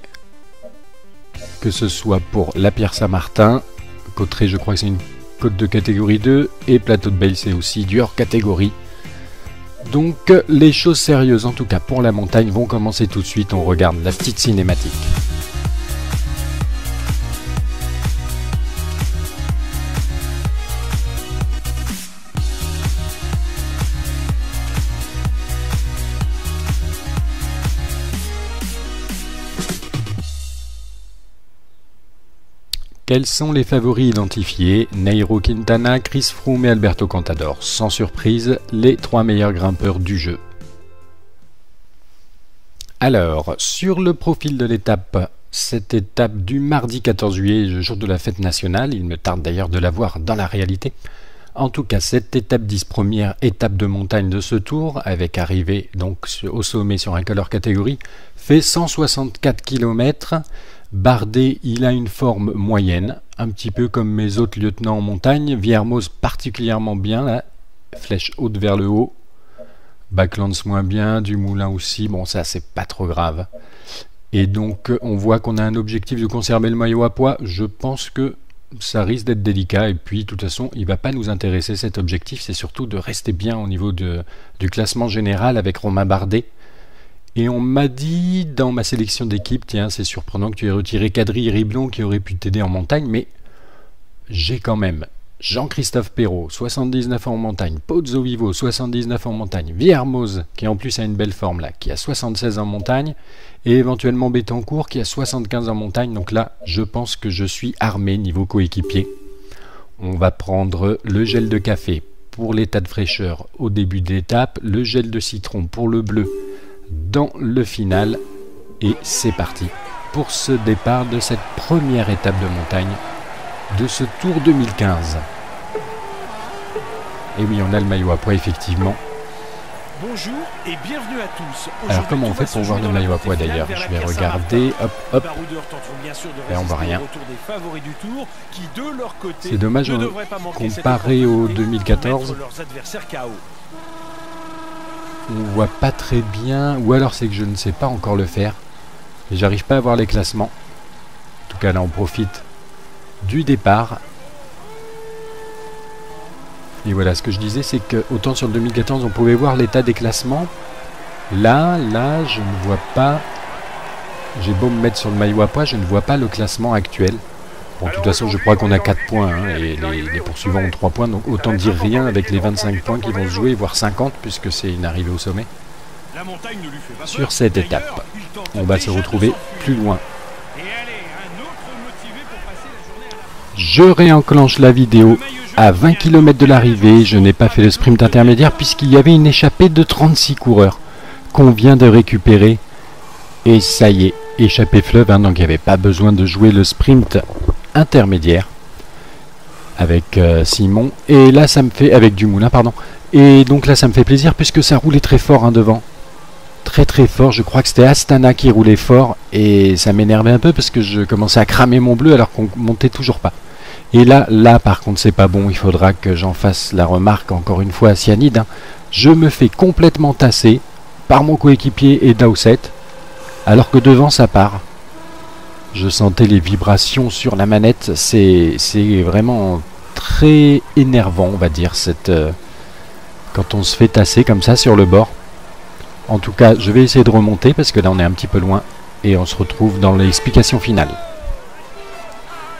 que ce soit pour la Pierre Saint-Martin, Cauterets, je crois que c'est une côte de catégorie 2, et Plateau de Beille, c'est aussi du hors catégorie. Donc, les choses sérieuses, en tout cas pour la montagne, vont commencer tout de suite. On regarde la petite cinématique. Quels sont les favoris identifiés? Nairo Quintana, Chris Froome et Alberto Contador. Sans surprise, les 3 meilleurs grimpeurs du jeu. Alors, sur le profil de l'étape, cette étape du mardi 14 juillet, le jour de la fête nationale, il me tarde d'ailleurs de la voir dans la réalité. En tout cas, cette étape 10, première étape de montagne de ce tour, avec arrivée donc au sommet sur un col hors catégorie, fait 164 km. Bardet, il a une forme moyenne, un petit peu comme mes autres lieutenants en montagne. Viermoz particulièrement bien, là, flèche haute vers le haut. Backlands moins bien, Dumoulin aussi, bon ça c'est pas trop grave. Et donc on voit qu'on a un objectif de conserver le maillot à poids. Je pense que ça risque d'être délicat, et puis de toute façon il va pas nous intéresser cet objectif, c'est surtout de rester bien au niveau du classement général avec Romain Bardet. Et on m'a dit dans ma sélection d'équipe, tiens c'est surprenant que tu aies retiré Kadri et Riblon qui auraient pu t'aider en montagne, mais j'ai quand même Jean-Christophe Perrault, 79 en montagne, Pozzo Vivo, 79 en montagne, Viermoz, qui en plus a une belle forme là, qui a 76 en montagne, et éventuellement Bettencourt qui a 75 en montagne. Donc là, je pense que je suis armé niveau coéquipier. On va prendre le gel de café pour l'état de fraîcheur au début de l'étape, le gel de citron pour le bleu dans le final, et c'est parti pour ce départ de cette première étape de montagne de ce Tour 2015. Et oui, on a le maillot à poids effectivement. Bonjour et bienvenue à tous. Alors comment on fait pour voir le maillot à poids d'ailleurs? Je vais regarder, hop hop, et on voit rien. C'est dommage, comparé au 2014, on voit pas très bien, ou alors c'est que je ne sais pas encore le faire, et j'arrive pas à voir les classements. En tout cas là on profite du départ. Et voilà, ce que je disais, c'est que autant sur le 2014, on pouvait voir l'état des classements. Là, je ne vois pas. J'ai beau me mettre sur le maillot à pois, je ne vois pas le classement actuel. Bon, de toute façon, je crois qu'on a 4 points, hein, et les poursuivants ont 3 points, donc autant dire rien avec les 25 points qui vont se jouer, voire 50, puisque c'est une arrivée au sommet. Sur cette étape, on va se retrouver plus loin. Je réenclenche la vidéo à 20 km de l'arrivée. Je n'ai pas fait le sprint intermédiaire puisqu'il y avait une échappée de 36 coureurs qu'on vient de récupérer. Et ça y est, échappée fleuve, hein, donc il n'y avait pas besoin de jouer le sprint intermédiaire avec Simon. Et là, ça me fait... avec Dumoulin, pardon. Et donc là, ça me fait plaisir puisque ça roulait très fort, hein, devant. Très très fort, je crois que c'était Astana qui roulait fort. Et ça m'énervait un peu parce que je commençais à cramer mon bleu alors qu'on montait toujours pas. Et là par contre c'est pas bon, il faudra que j'en fasse la remarque encore une fois à Cyanide, hein. Je me fais complètement tasser par mon coéquipier et Dowsett, alors que devant ça part. Je sentais les vibrations sur la manette, c'est vraiment très énervant, on va dire, quand on se fait tasser comme ça sur le bord. En tout cas, je vais essayer de remonter parce que là on est un petit peu loin et on se retrouve dans l'explication finale.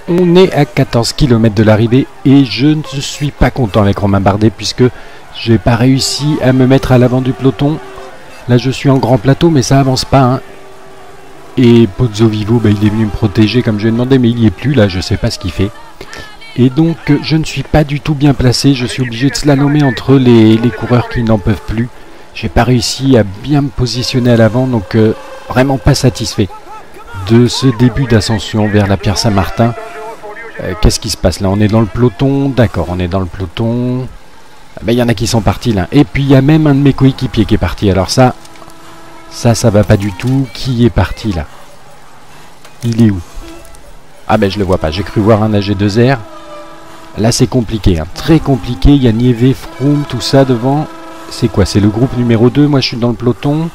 On est à 14 km de l'arrivée et je ne suis pas content avec Romain Bardet puisque j'ai pas réussi à me mettre à l'avant du peloton. Là je suis en grand plateau mais ça avance pas, hein. Et Pozzo Vivo, bah, il est venu me protéger comme je lui ai demandé, mais il n'y est plus là, je sais pas ce qu'il fait. Et donc je ne suis pas du tout bien placé, je suis obligé de slalomer entre les coureurs qui n'en peuvent plus. J'ai pas réussi à bien me positionner à l'avant, donc vraiment pas satisfait de ce début d'ascension vers la Pierre Saint-Martin. Qu'est-ce qui se passe là? On est dans le peloton, d'accord, on est dans le peloton. Il y en a qui sont partis là. Et puis il y a même un de mes coéquipiers qui est parti. Alors ça va pas du tout. Qui est parti là? Il est où? Ah ben je le vois pas, j'ai cru voir un AG2R. Là c'est compliqué, hein. Très compliqué. Il y a Nieve, Froome, tout ça devant. C'est quoi? C'est le groupe numéro 2, moi je suis dans le peloton.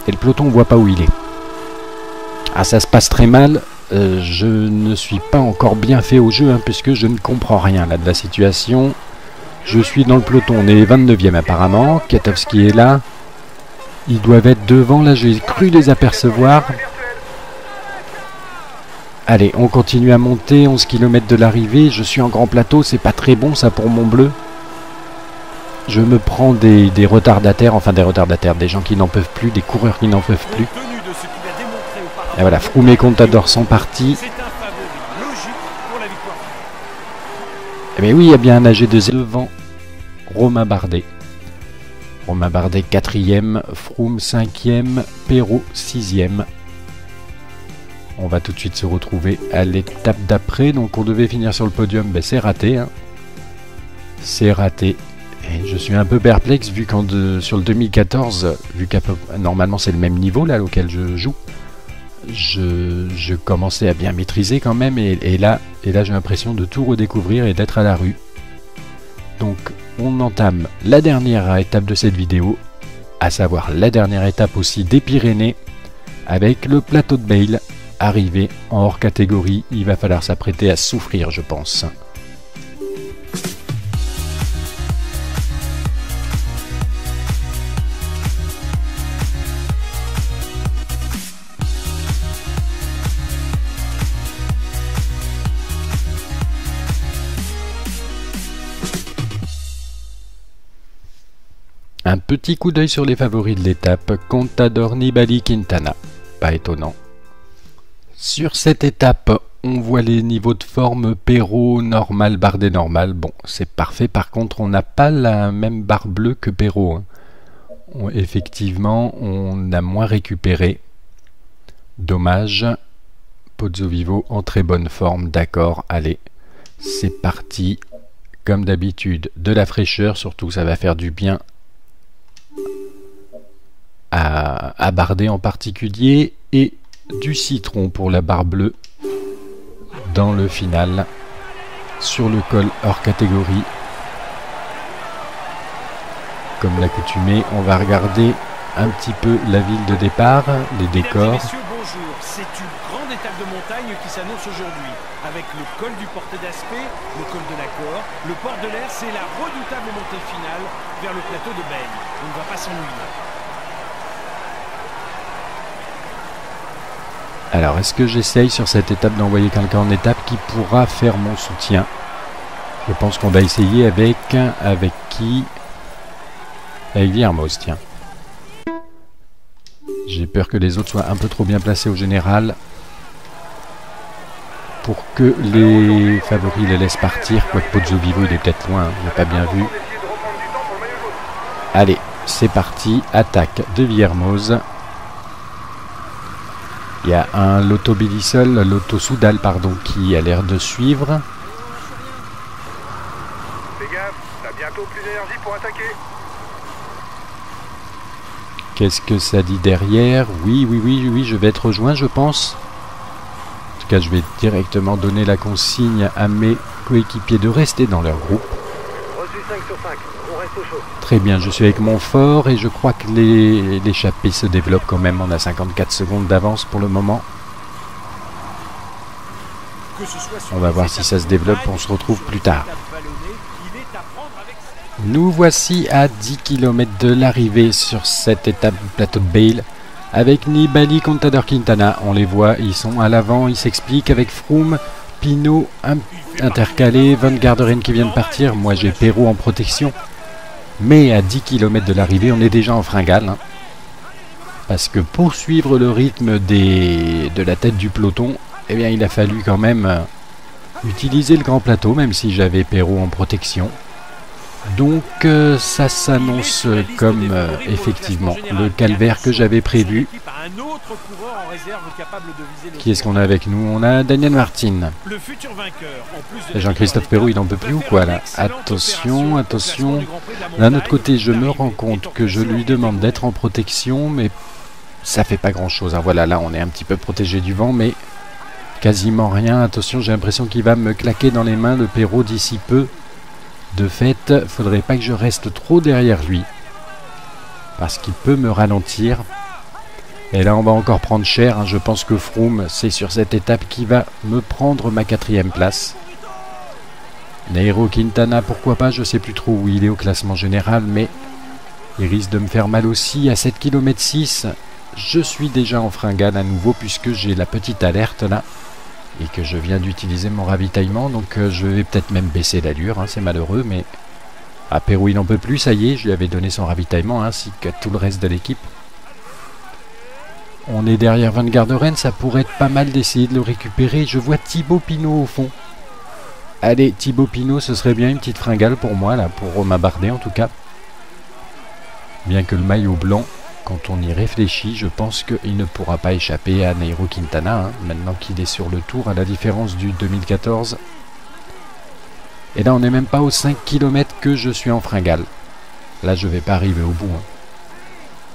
Et le peloton on voit pas où il est. Ah ça se passe très mal. Je ne suis pas encore bien fait au jeu, hein, puisque je ne comprends rien là de la situation. Je suis dans le peloton, on est 29e apparemment. Katowski est là. Ils doivent être devant, là j'ai cru les apercevoir. Allez, on continue à monter, 11 km de l'arrivée. Je suis en grand plateau, c'est pas très bon ça pour mon bleu. Je me prends des retardataires, enfin des retardataires, des gens qui n'en peuvent plus, des coureurs qui n'en peuvent plus. Et voilà, Froome et Contador sont partis. Eh bien oui, il y a bien un AG2R devant Romain Bardet. Romain Bardet 4e, Froome 5e, Perrault 6e. On va tout de suite se retrouver à l'étape d'après. Donc on devait finir sur le podium, ben c'est raté, hein. C'est raté. Et je suis un peu perplexe vu qu'en sur le 2014, vu qu'à normalement c'est le même niveau là auquel je joue. Je commençais à bien maîtriser quand même et là j'ai l'impression de tout redécouvrir et d'être à la rue. Donc on entame la dernière étape de cette vidéo, à savoir la dernière étape aussi des Pyrénées avec le plateau de Bayle arrivé en hors catégorie. Il va falloir s'apprêter à souffrir je pense. Un petit coup d'œil sur les favoris de l'étape, Contador, Nibali, Quintana. Pas étonnant. Sur cette étape, on voit les niveaux de forme Perrault, normal, Bardet normal. Bon, c'est parfait. Par contre, on n'a pas la même barre bleue que Perrault, hein. Effectivement, on a moins récupéré. Dommage. Pozzo Vivo en très bonne forme. D'accord, allez. C'est parti. Comme d'habitude, de la fraîcheur. Surtout, ça va faire du bien à Bardet en particulier, et du citron pour la barre bleue dans le final sur le col hors catégorie. Comme l'accoutumée, on va regarder un petit peu la ville de départ, les décors. Messieurs, bonjour. C'est une grande étape de de montagne qui s'annonce aujourd'hui, avec le col du Portet d'Aspet, le col de l'Accord, le port de l'Air, c'est la redoutable montée finale vers le plateau de Beigne. On ne va pas s'ennuyer. Alors, est-ce que j'essaye sur cette étape d'envoyer quelqu'un en étape qui pourra faire mon soutien? Je pense qu'on va essayer avec qui? Avec Viermoz, tiens. J'ai peur que les autres soient un peu trop bien placés au général pour que les favoris les laissent partir. Quoique Pozzo Vivo, il est peut-être loin, je n'ai pas bien vu. Allez, c'est parti. Attaque de Viermoz. Il y a un Lotto Belisol, Lotto Soudal, pardon, qui a l'air de suivre. Fais gaffe, t'as bientôt plus d'énergie pour attaquer. Qu'est-ce que ça dit derrière? Oui, je vais être rejoint, je pense. En tout cas, je vais directement donner la consigne à mes coéquipiers de rester dans leur groupe. Reçu 5 sur 5, on reste au chaud. Très bien, je suis avec mon fort et je crois que l'échappée se développe quand même. On a 54 secondes d'avance pour le moment. On va voir si ça se développe, on se retrouve plus tard. Nous voici à 10 km de l'arrivée sur cette étape du plateau de Bale avec Nibali, Contador, Quintana. On les voit, ils sont à l'avant, ils s'expliquent avec Froome, Pinot intercalé, Van Garderen qui vient de partir. Moi j'ai Perrault en protection. Mais à 10 km de l'arrivée, on est déjà en fringale. Hein, parce que pour suivre le rythme de la tête du peloton, eh bien, il a fallu quand même utiliser le grand plateau, même si j'avais Perrault en protection. Donc ça s'annonce comme effectivement le calvaire que j'avais prévu. Qui est-ce qu'on a avec nous? On a Daniel Martin. Et Jean-Christophe Perrault, il n'en peut plus ou quoi là? Attention, attention. D'un autre côté, je me rends compte que je lui demande d'être en protection, mais ça fait pas grand-chose. Hein. Voilà, là on est un petit peu protégé du vent, mais quasiment rien. Attention, j'ai l'impression qu'il va me claquer dans les mains le Perrault d'ici peu. De fait, faudrait pas que je reste trop derrière lui, parce qu'il peut me ralentir. Et là, on va encore prendre cher. Hein. Je pense que Froome, c'est sur cette étape qui va me prendre ma 4e place. Nairo Quintana, pourquoi pas, je sais plus trop où il est au classement général, mais il risque de me faire mal aussi. À 7 km 6, je suis déjà en fringale à nouveau, puisque j'ai la petite alerte là. Et que je viens d'utiliser mon ravitaillement, donc je vais peut-être même baisser l'allure, hein, c'est malheureux, mais à Perrault il n'en peut plus, ça y est, je lui avais donné son ravitaillement, ainsi que tout le reste de l'équipe. On est derrière Van Garderen, ça pourrait être pas mal d'essayer de le récupérer. Je vois Thibaut Pinot au fond. Allez, Thibaut Pinot, ce serait bien une petite fringale pour moi, là, pour Romain Bardet en tout cas. Bien que le maillot blanc, quand on y réfléchit, je pense qu'il ne pourra pas échapper à Nairo Quintana, hein, maintenant qu'il est sur le tour, à la différence du 2014. Et là, on n'est même pas aux 5 km que je suis en fringale. Là, je vais pas arriver au bout. Hein.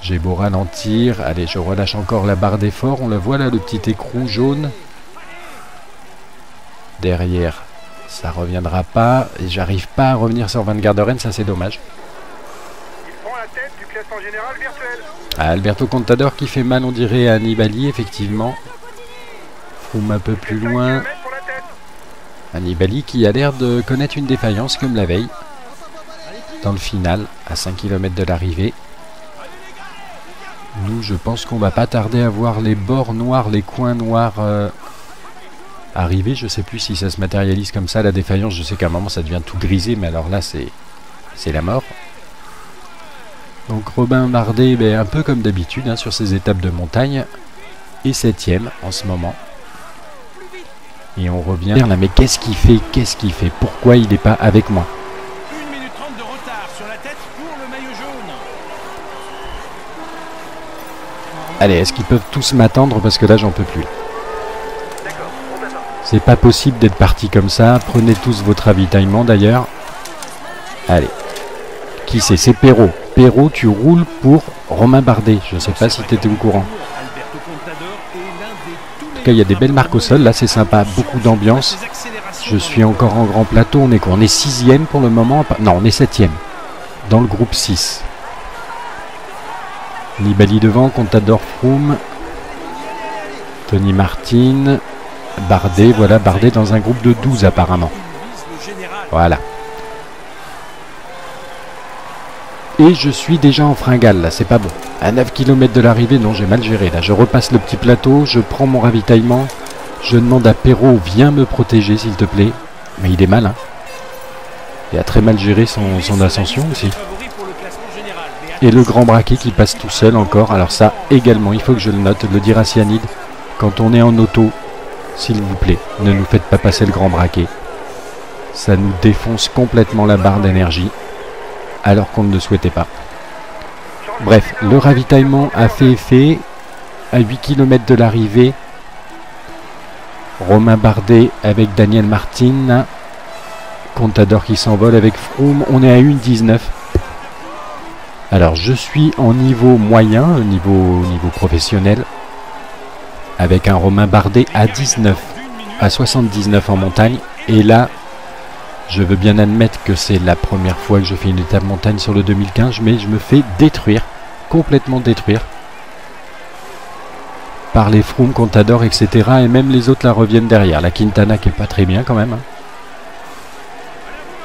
J'ai beau ralentir. Allez, je relâche encore la barre d'effort. On le voit là, le petit écrou jaune. Derrière, ça reviendra pas. Et j'arrive pas à revenir sur Van Garderen, ça c'est dommage. En général virtuel. Ah, Alberto Contador qui fait mal, on dirait, à Nibali, effectivement. Froome un peu plus loin. Nibali qui a l'air de connaître une défaillance comme la veille. Dans le final, à 5 km de l'arrivée. Nous, je pense qu'on va pas tarder à voir les bords noirs, les coins noirs arriver. Je sais plus si ça se matérialise comme ça, la défaillance. Je sais qu'à un moment, ça devient tout grisé, mais alors là, c'est la mort. Donc Robin Bardet, un peu comme d'habitude hein, sur ses étapes de montagne, est 7e en ce moment. Et on revient là, mais qu'est-ce qu'il fait? Qu'est-ce qu'il fait? Pourquoi il n'est pas avec moi? 1 minute 30 de retard sur la tête pour le maillot jaune. Allez, est-ce qu'ils peuvent tous m'attendre? Parce que là, j'en peux plus. C'est pas possible d'être parti comme ça. Prenez tous votre ravitaillement d'ailleurs. Allez. Qui c'est? C'est Perrault. Perrault, tu roules pour Romain Bardet. Je ne sais pas si tu étais au courant. En tout cas, il y a des belles marques au sol. Là, c'est sympa. Beaucoup d'ambiance. Je suis encore en grand plateau. On est quoi? On est 6e pour le moment. Non, on est 7e. Dans le groupe 6. Nibali devant. Contador, Froome. Tony Martin. Bardet, voilà, Bardet dans un groupe de 12 apparemment. Voilà. Et je suis déjà en fringale, là, c'est pas bon. À 9 km de l'arrivée, non, j'ai mal géré. Là, je repasse le petit plateau, je prends mon ravitaillement. Je demande à Perrault, viens me protéger, s'il te plaît. Mais il est mal, hein. Il a très mal géré son ascension aussi. Et le grand braquet qui passe tout seul encore. Alors ça, également, il faut que je le note. Le dira Cyanide, quand on est en auto, s'il vous plaît, ne nous faites pas passer le grand braquet. Ça nous défonce complètement la barre d'énergie. Alors qu'on ne le souhaitait pas. Bref, le ravitaillement a fait effet. À 8 km de l'arrivée, Romain Bardet avec Daniel Martin. Contador qui s'envole avec Froome. On est à 1,19. Alors, je suis en niveau moyen, niveau professionnel. Avec un Romain Bardet à 19, à 79 en montagne. Et là, je veux bien admettre que c'est la première fois que je fais une étape montagne sur le 2015, mais je me fais détruire, complètement détruire, par les Froome, Contador, etc. Et même les autres la reviennent derrière. La Quintana qui est pas très bien quand même. Hein.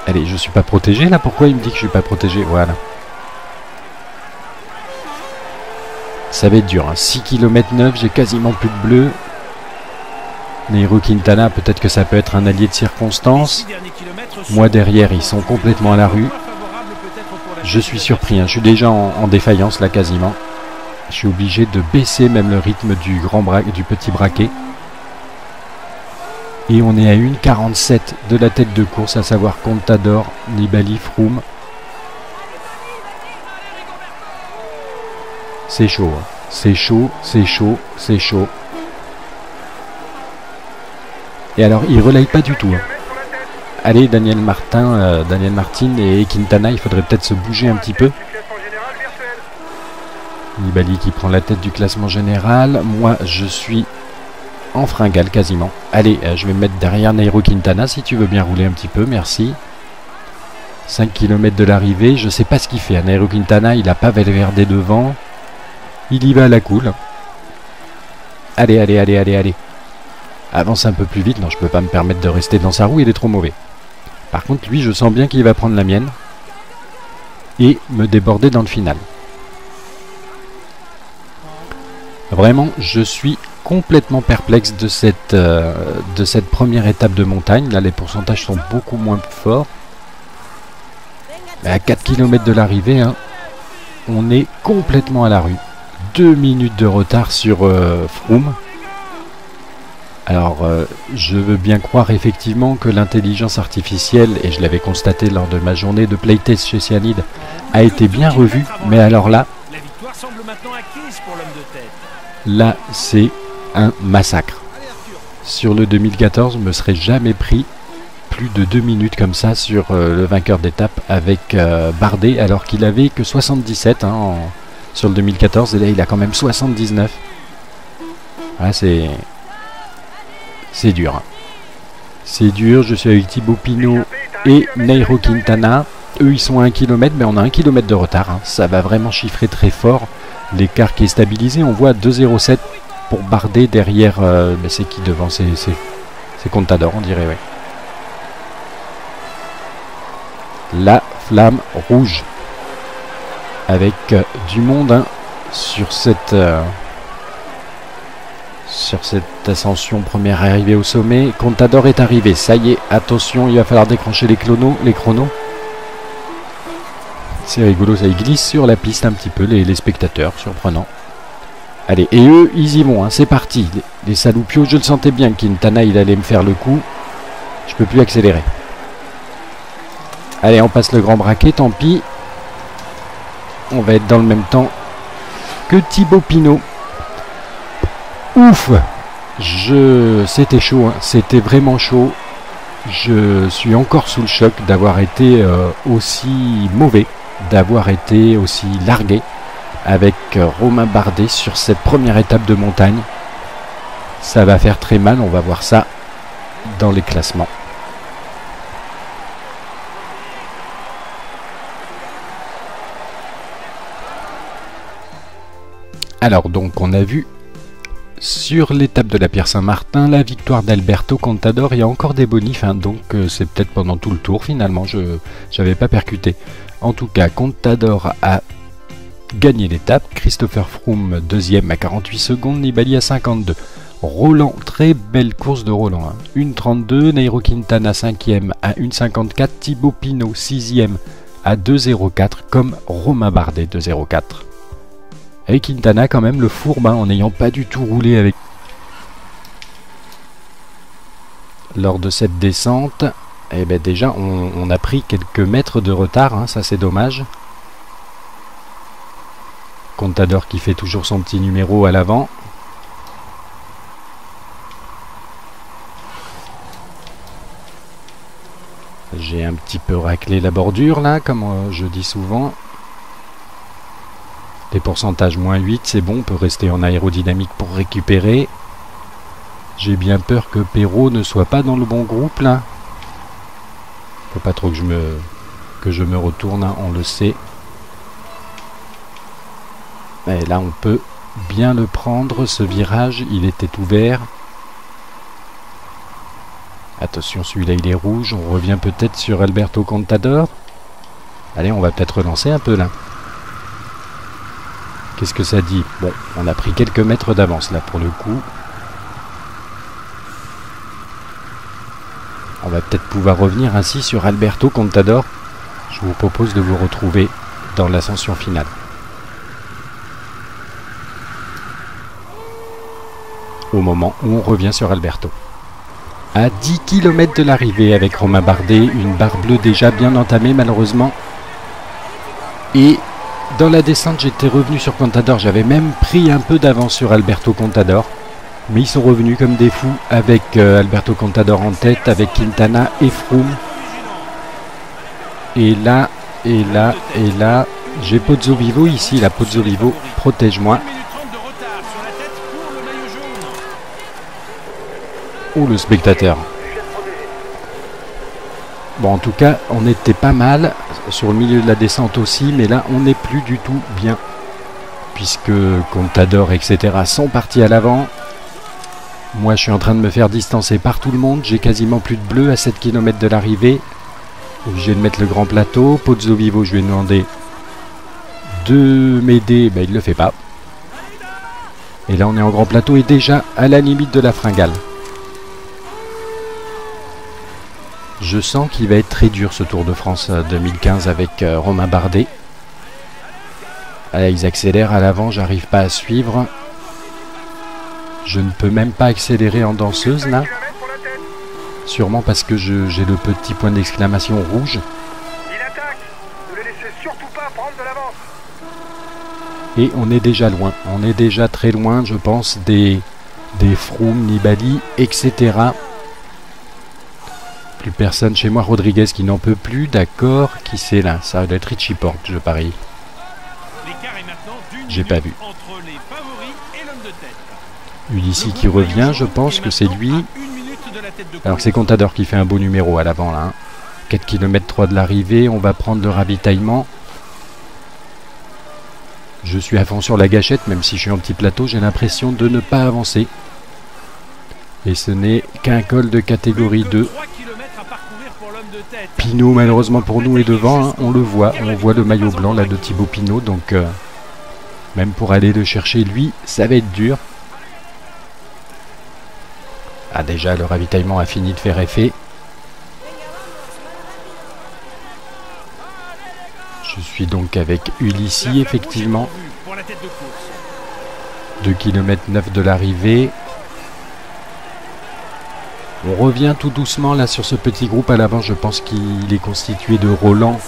Allez, je suis pas protégé là, pourquoi il me dit que je suis pas protégé? Voilà. Ça va être dur, hein. 6 km 9, j'ai quasiment plus de bleu. Nairo Quintana, peut-être que ça peut être un allié de circonstance. Moi derrière, ils sont complètement à la rue. Je suis surpris, hein. Je suis déjà en défaillance là quasiment. Je suis obligé de baisser même le rythme du petit braquet. Et on est à 1,47 de la tête de course, à savoir Contador, Nibali, Froome. C'est chaud, hein. C'est chaud, c'est chaud, c'est chaud. Et alors, il relaye pas du tout. Hein. Allez, Daniel Martin et Quintana, il faudrait peut-être se bouger un petit peu. Nibali qui prend la tête du classement général. Moi, je suis en fringale quasiment. Allez, je vais me mettre derrière Nairo Quintana si tu veux bien rouler un petit peu, merci. 5 km de l'arrivée, je sais pas ce qu'il fait. Nairo Quintana, il n'a pas Valverde devant. Il y va à la cool. Allez, allez, allez, allez, allez. Avance un peu plus vite. Non, je peux pas me permettre de rester dans sa roue, il est trop mauvais. Par contre, lui, je sens bien qu'il va prendre la mienne. Et me déborder dans le final. Vraiment, je suis complètement perplexe de cette première étape de montagne. Là, les pourcentages sont beaucoup moins forts. Mais à 4 km de l'arrivée, hein, on est complètement à la rue. 2 minutes de retard sur Froome. Alors, je veux bien croire effectivement que l'intelligence artificielle, et je l'avais constaté lors de ma journée de playtest chez Cyanide, a été bien revue. Mais alors là, là, c'est un massacre. Sur le 2014, je ne me serais jamais pris plus de 2 minutes comme ça sur le vainqueur d'étape avec Bardet, alors qu'il avait que 77 hein, sur le 2014, et là il a quand même 79. Ah, c'est dur. Hein. C'est dur, je suis avec Thibaut Pinot et Nairo Quintana. Eux ils sont à 1 km, mais on a 1 km de retard. Hein. Ça va vraiment chiffrer très fort. L'écart qui est stabilisé, on voit 2,07 pour Bardet derrière. Mais c'est qui devant? C'est Contador, on dirait, oui. La flamme rouge. Avec du monde hein, sur cette ascension, première arrivée au sommet. Contador est arrivé, ça y est, attention, il va falloir décrocher les chronos. C'est rigolo, ça y glisse sur la piste un petit peu, les spectateurs, surprenant. Allez, et eux, ils y vont, hein, c'est parti. Les saloupios, je le sentais bien, Quintana, il allait me faire le coup. Je peux plus accélérer. Allez, on passe le grand braquet, tant pis. On va être dans le même temps que Thibaut Pinot. Ouf! C'était chaud, hein, c'était vraiment chaud. Je suis encore sous le choc d'avoir été aussi mauvais, d'avoir été aussi largué avec Romain Bardet sur cette première étape de montagne. Ça va faire très mal, on va voir ça dans les classements. Alors donc on a vu Sur l'étape de la Pierre Saint-Martin, la victoire d'Alberto Contador, il y a encore des bonifs, hein, donc c'est peut-être pendant tout le tour finalement, je n'avais pas percuté. En tout cas, Contador a gagné l'étape, Christopher Froome deuxième à 48 secondes, Nibali à 52. Roland, très belle course de Roland, hein. 1,32, Nairo Quintana 5e à 1,54, Thibaut Pinot 6e à 2,04, comme Romain Bardet 2,04. Et Quintana quand même le fourbe, hein, en n'ayant pas du tout roulé avec. Lors de cette descente, eh ben déjà on a pris quelques mètres de retard, hein, ça c'est dommage. Contador qui fait toujours son petit numéro à l'avant. J'ai un petit peu raclé la bordure là, comme je dis souvent. Les pourcentages moins 8, c'est bon, on peut rester en aérodynamique pour récupérer. J'ai bien peur que Perrault ne soit pas dans le bon groupe là. Faut pas trop que je me retourne, hein, on le sait. Et là on peut bien le prendre, ce virage, il était ouvert. Attention, celui-là il est rouge, on revient peut-être sur Alberto Contador. Allez, on va peut-être relancer un peu là. Qu'est-ce que ça dit? Bon, on a pris quelques mètres d'avance là pour le coup. On va peut-être pouvoir revenir ainsi sur Alberto Contador. Je vous propose de vous retrouver dans l'ascension finale. Au moment où on revient sur Alberto. À 10 km de l'arrivée avec Romain Bardet, une barre bleue déjà bien entamée malheureusement. Et dans la descente, j'étais revenu sur Contador, j'avais même pris un peu d'avance sur Alberto Contador. Mais ils sont revenus comme des fous avec Alberto Contador en tête, avec Quintana et Froome. Et là, j'ai Pozzovivo ici, la Pozzovivo, protège-moi. Oh le spectateur. Bon, en tout cas, on était pas mal sur le milieu de la descente aussi, mais là, on n'est plus du tout bien. Puisque Contador, etc. sont partis à l'avant. Moi, je suis en train de me faire distancer par tout le monde. J'ai quasiment plus de bleu à 7 km de l'arrivée. Obligé de mettre le grand plateau. Pozzovivo, je lui ai demandé de m'aider. Ben, il ne le fait pas. Et là, on est en grand plateau et déjà à la limite de la fringale. Je sens qu'il va être très dur ce Tour de France 2015 avec Romain Bardet. Là, ils accélèrent à l'avant, j'arrive pas à suivre. Je ne peux même pas accélérer en danseuse là. Sûrement parce que j'ai le petit point d'exclamation rouge. Il attaque. Ne le laissez surtout pas prendre de l'avance. Et on est déjà loin. On est déjà très loin, je pense, des Froome, Nibali, etc. Plus personne chez moi. Rodriguez qui n'en peut plus, d'accord. Qui c'est là? Ça doit être Richie Porte, je parie. J'ai pas vu. Ulissi qui revient, je pense que c'est lui. Alors c'est Contador qui fait un beau numéro à l'avant là. Hein. 4 km 3 de l'arrivée, on va prendre le ravitaillement. Je suis à fond sur la gâchette, même si je suis en petit plateau, j'ai l'impression de ne pas avancer. Et ce n'est qu'un col de catégorie 2. Pinot malheureusement pour nous est devant, hein. On voit le maillot blanc là de Thibaut Pinot, donc même pour aller le chercher lui, ça va être dur. Ah déjà le ravitaillement a fini de faire effet. Je suis donc avec Ulissi effectivement. 2 km 9 de l'arrivée. On revient tout doucement là sur ce petit groupe à l'avant. Je pense qu'il est constitué de Roland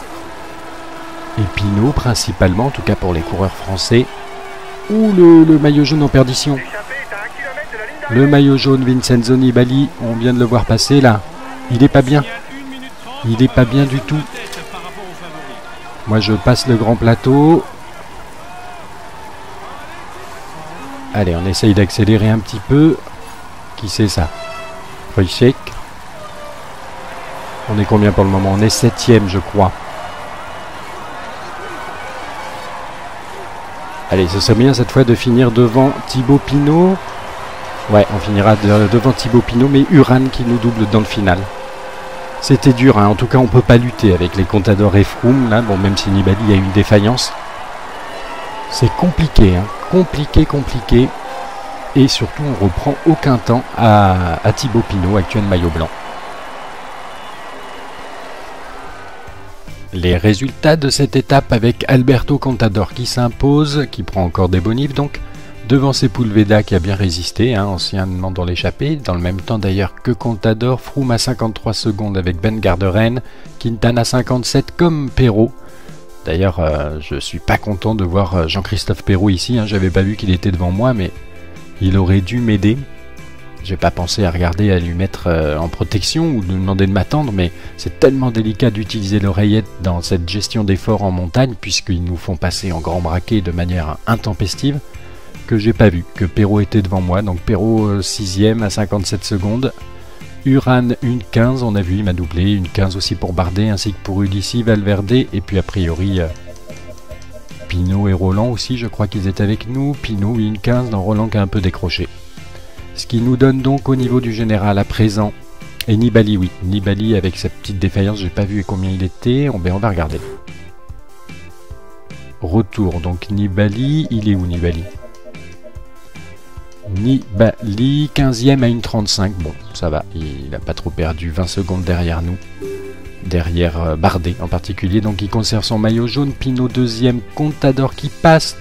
et Pinot principalement, en tout cas pour les coureurs français. Ouh, le maillot jaune en perdition. Le maillot jaune Vincenzo Nibali, on vient de le voir passer là. Il est pas bien. Il est pas bien du tout. Moi je passe le grand plateau. Allez, on essaye d'accélérer un petit peu. Qui c'est ça? Wojciech. On est combien pour le moment? On est 7ème je crois. Allez, ce serait bien cette fois de finir devant Thibaut Pinot. Ouais, on finira devant Thibaut Pinot, mais Uran qui nous double dans le final. C'était dur, hein. En tout cas on peut pas lutter avec les Contador et Froome, là, bon, même si Nibali a eu une défaillance. C'est compliqué, hein. Compliqué. Et surtout on reprend aucun temps à Thibaut Pinot, actuel maillot blanc. Les résultats de cette étape avec Alberto Contador qui s'impose, qui prend encore des bonifs donc, devant Sepulveda qui a bien résisté, hein, anciennement dans l'échappée, dans le même temps d'ailleurs que Contador, Froome à 53 secondes avec Ben Garderen, Quintana 57 comme Perrault. D'ailleurs, je suis pas content de voir Jean-Christophe Perrault ici, hein, j'avais pas vu qu'il était devant moi, mais il aurait dû m'aider. J'ai pas pensé à regarder à lui mettre en protection ou de lui demander de m'attendre, mais c'est tellement délicat d'utiliser l'oreillette dans cette gestion d'effort en montagne, puisqu'ils nous font passer en grand braquet de manière intempestive, que j'ai pas vu que Perrault était devant moi. Donc Perrault 6ème à 57 secondes. Uran une 15, on a vu, il m'a doublé. Une 15 aussi pour Bardet, ainsi que pour Ulissi, Valverde, et puis a priori Pinot et Roland aussi, je crois qu'ils étaient avec nous. Pinot, une 15, dans Roland qui a un peu décroché. Ce qui nous donne donc au niveau du général à présent, et Nibali, oui, Nibali avec sa petite défaillance, j'ai pas vu combien il était, on va regarder. Retour, donc Nibali, il est où Nibali? Nibali, 15ème à 1,35, bon, ça va, il n'a pas trop perdu, 20 secondes derrière nous, derrière Bardet en particulier, donc il conserve son maillot jaune. Pinot 2ème, Contador qui passe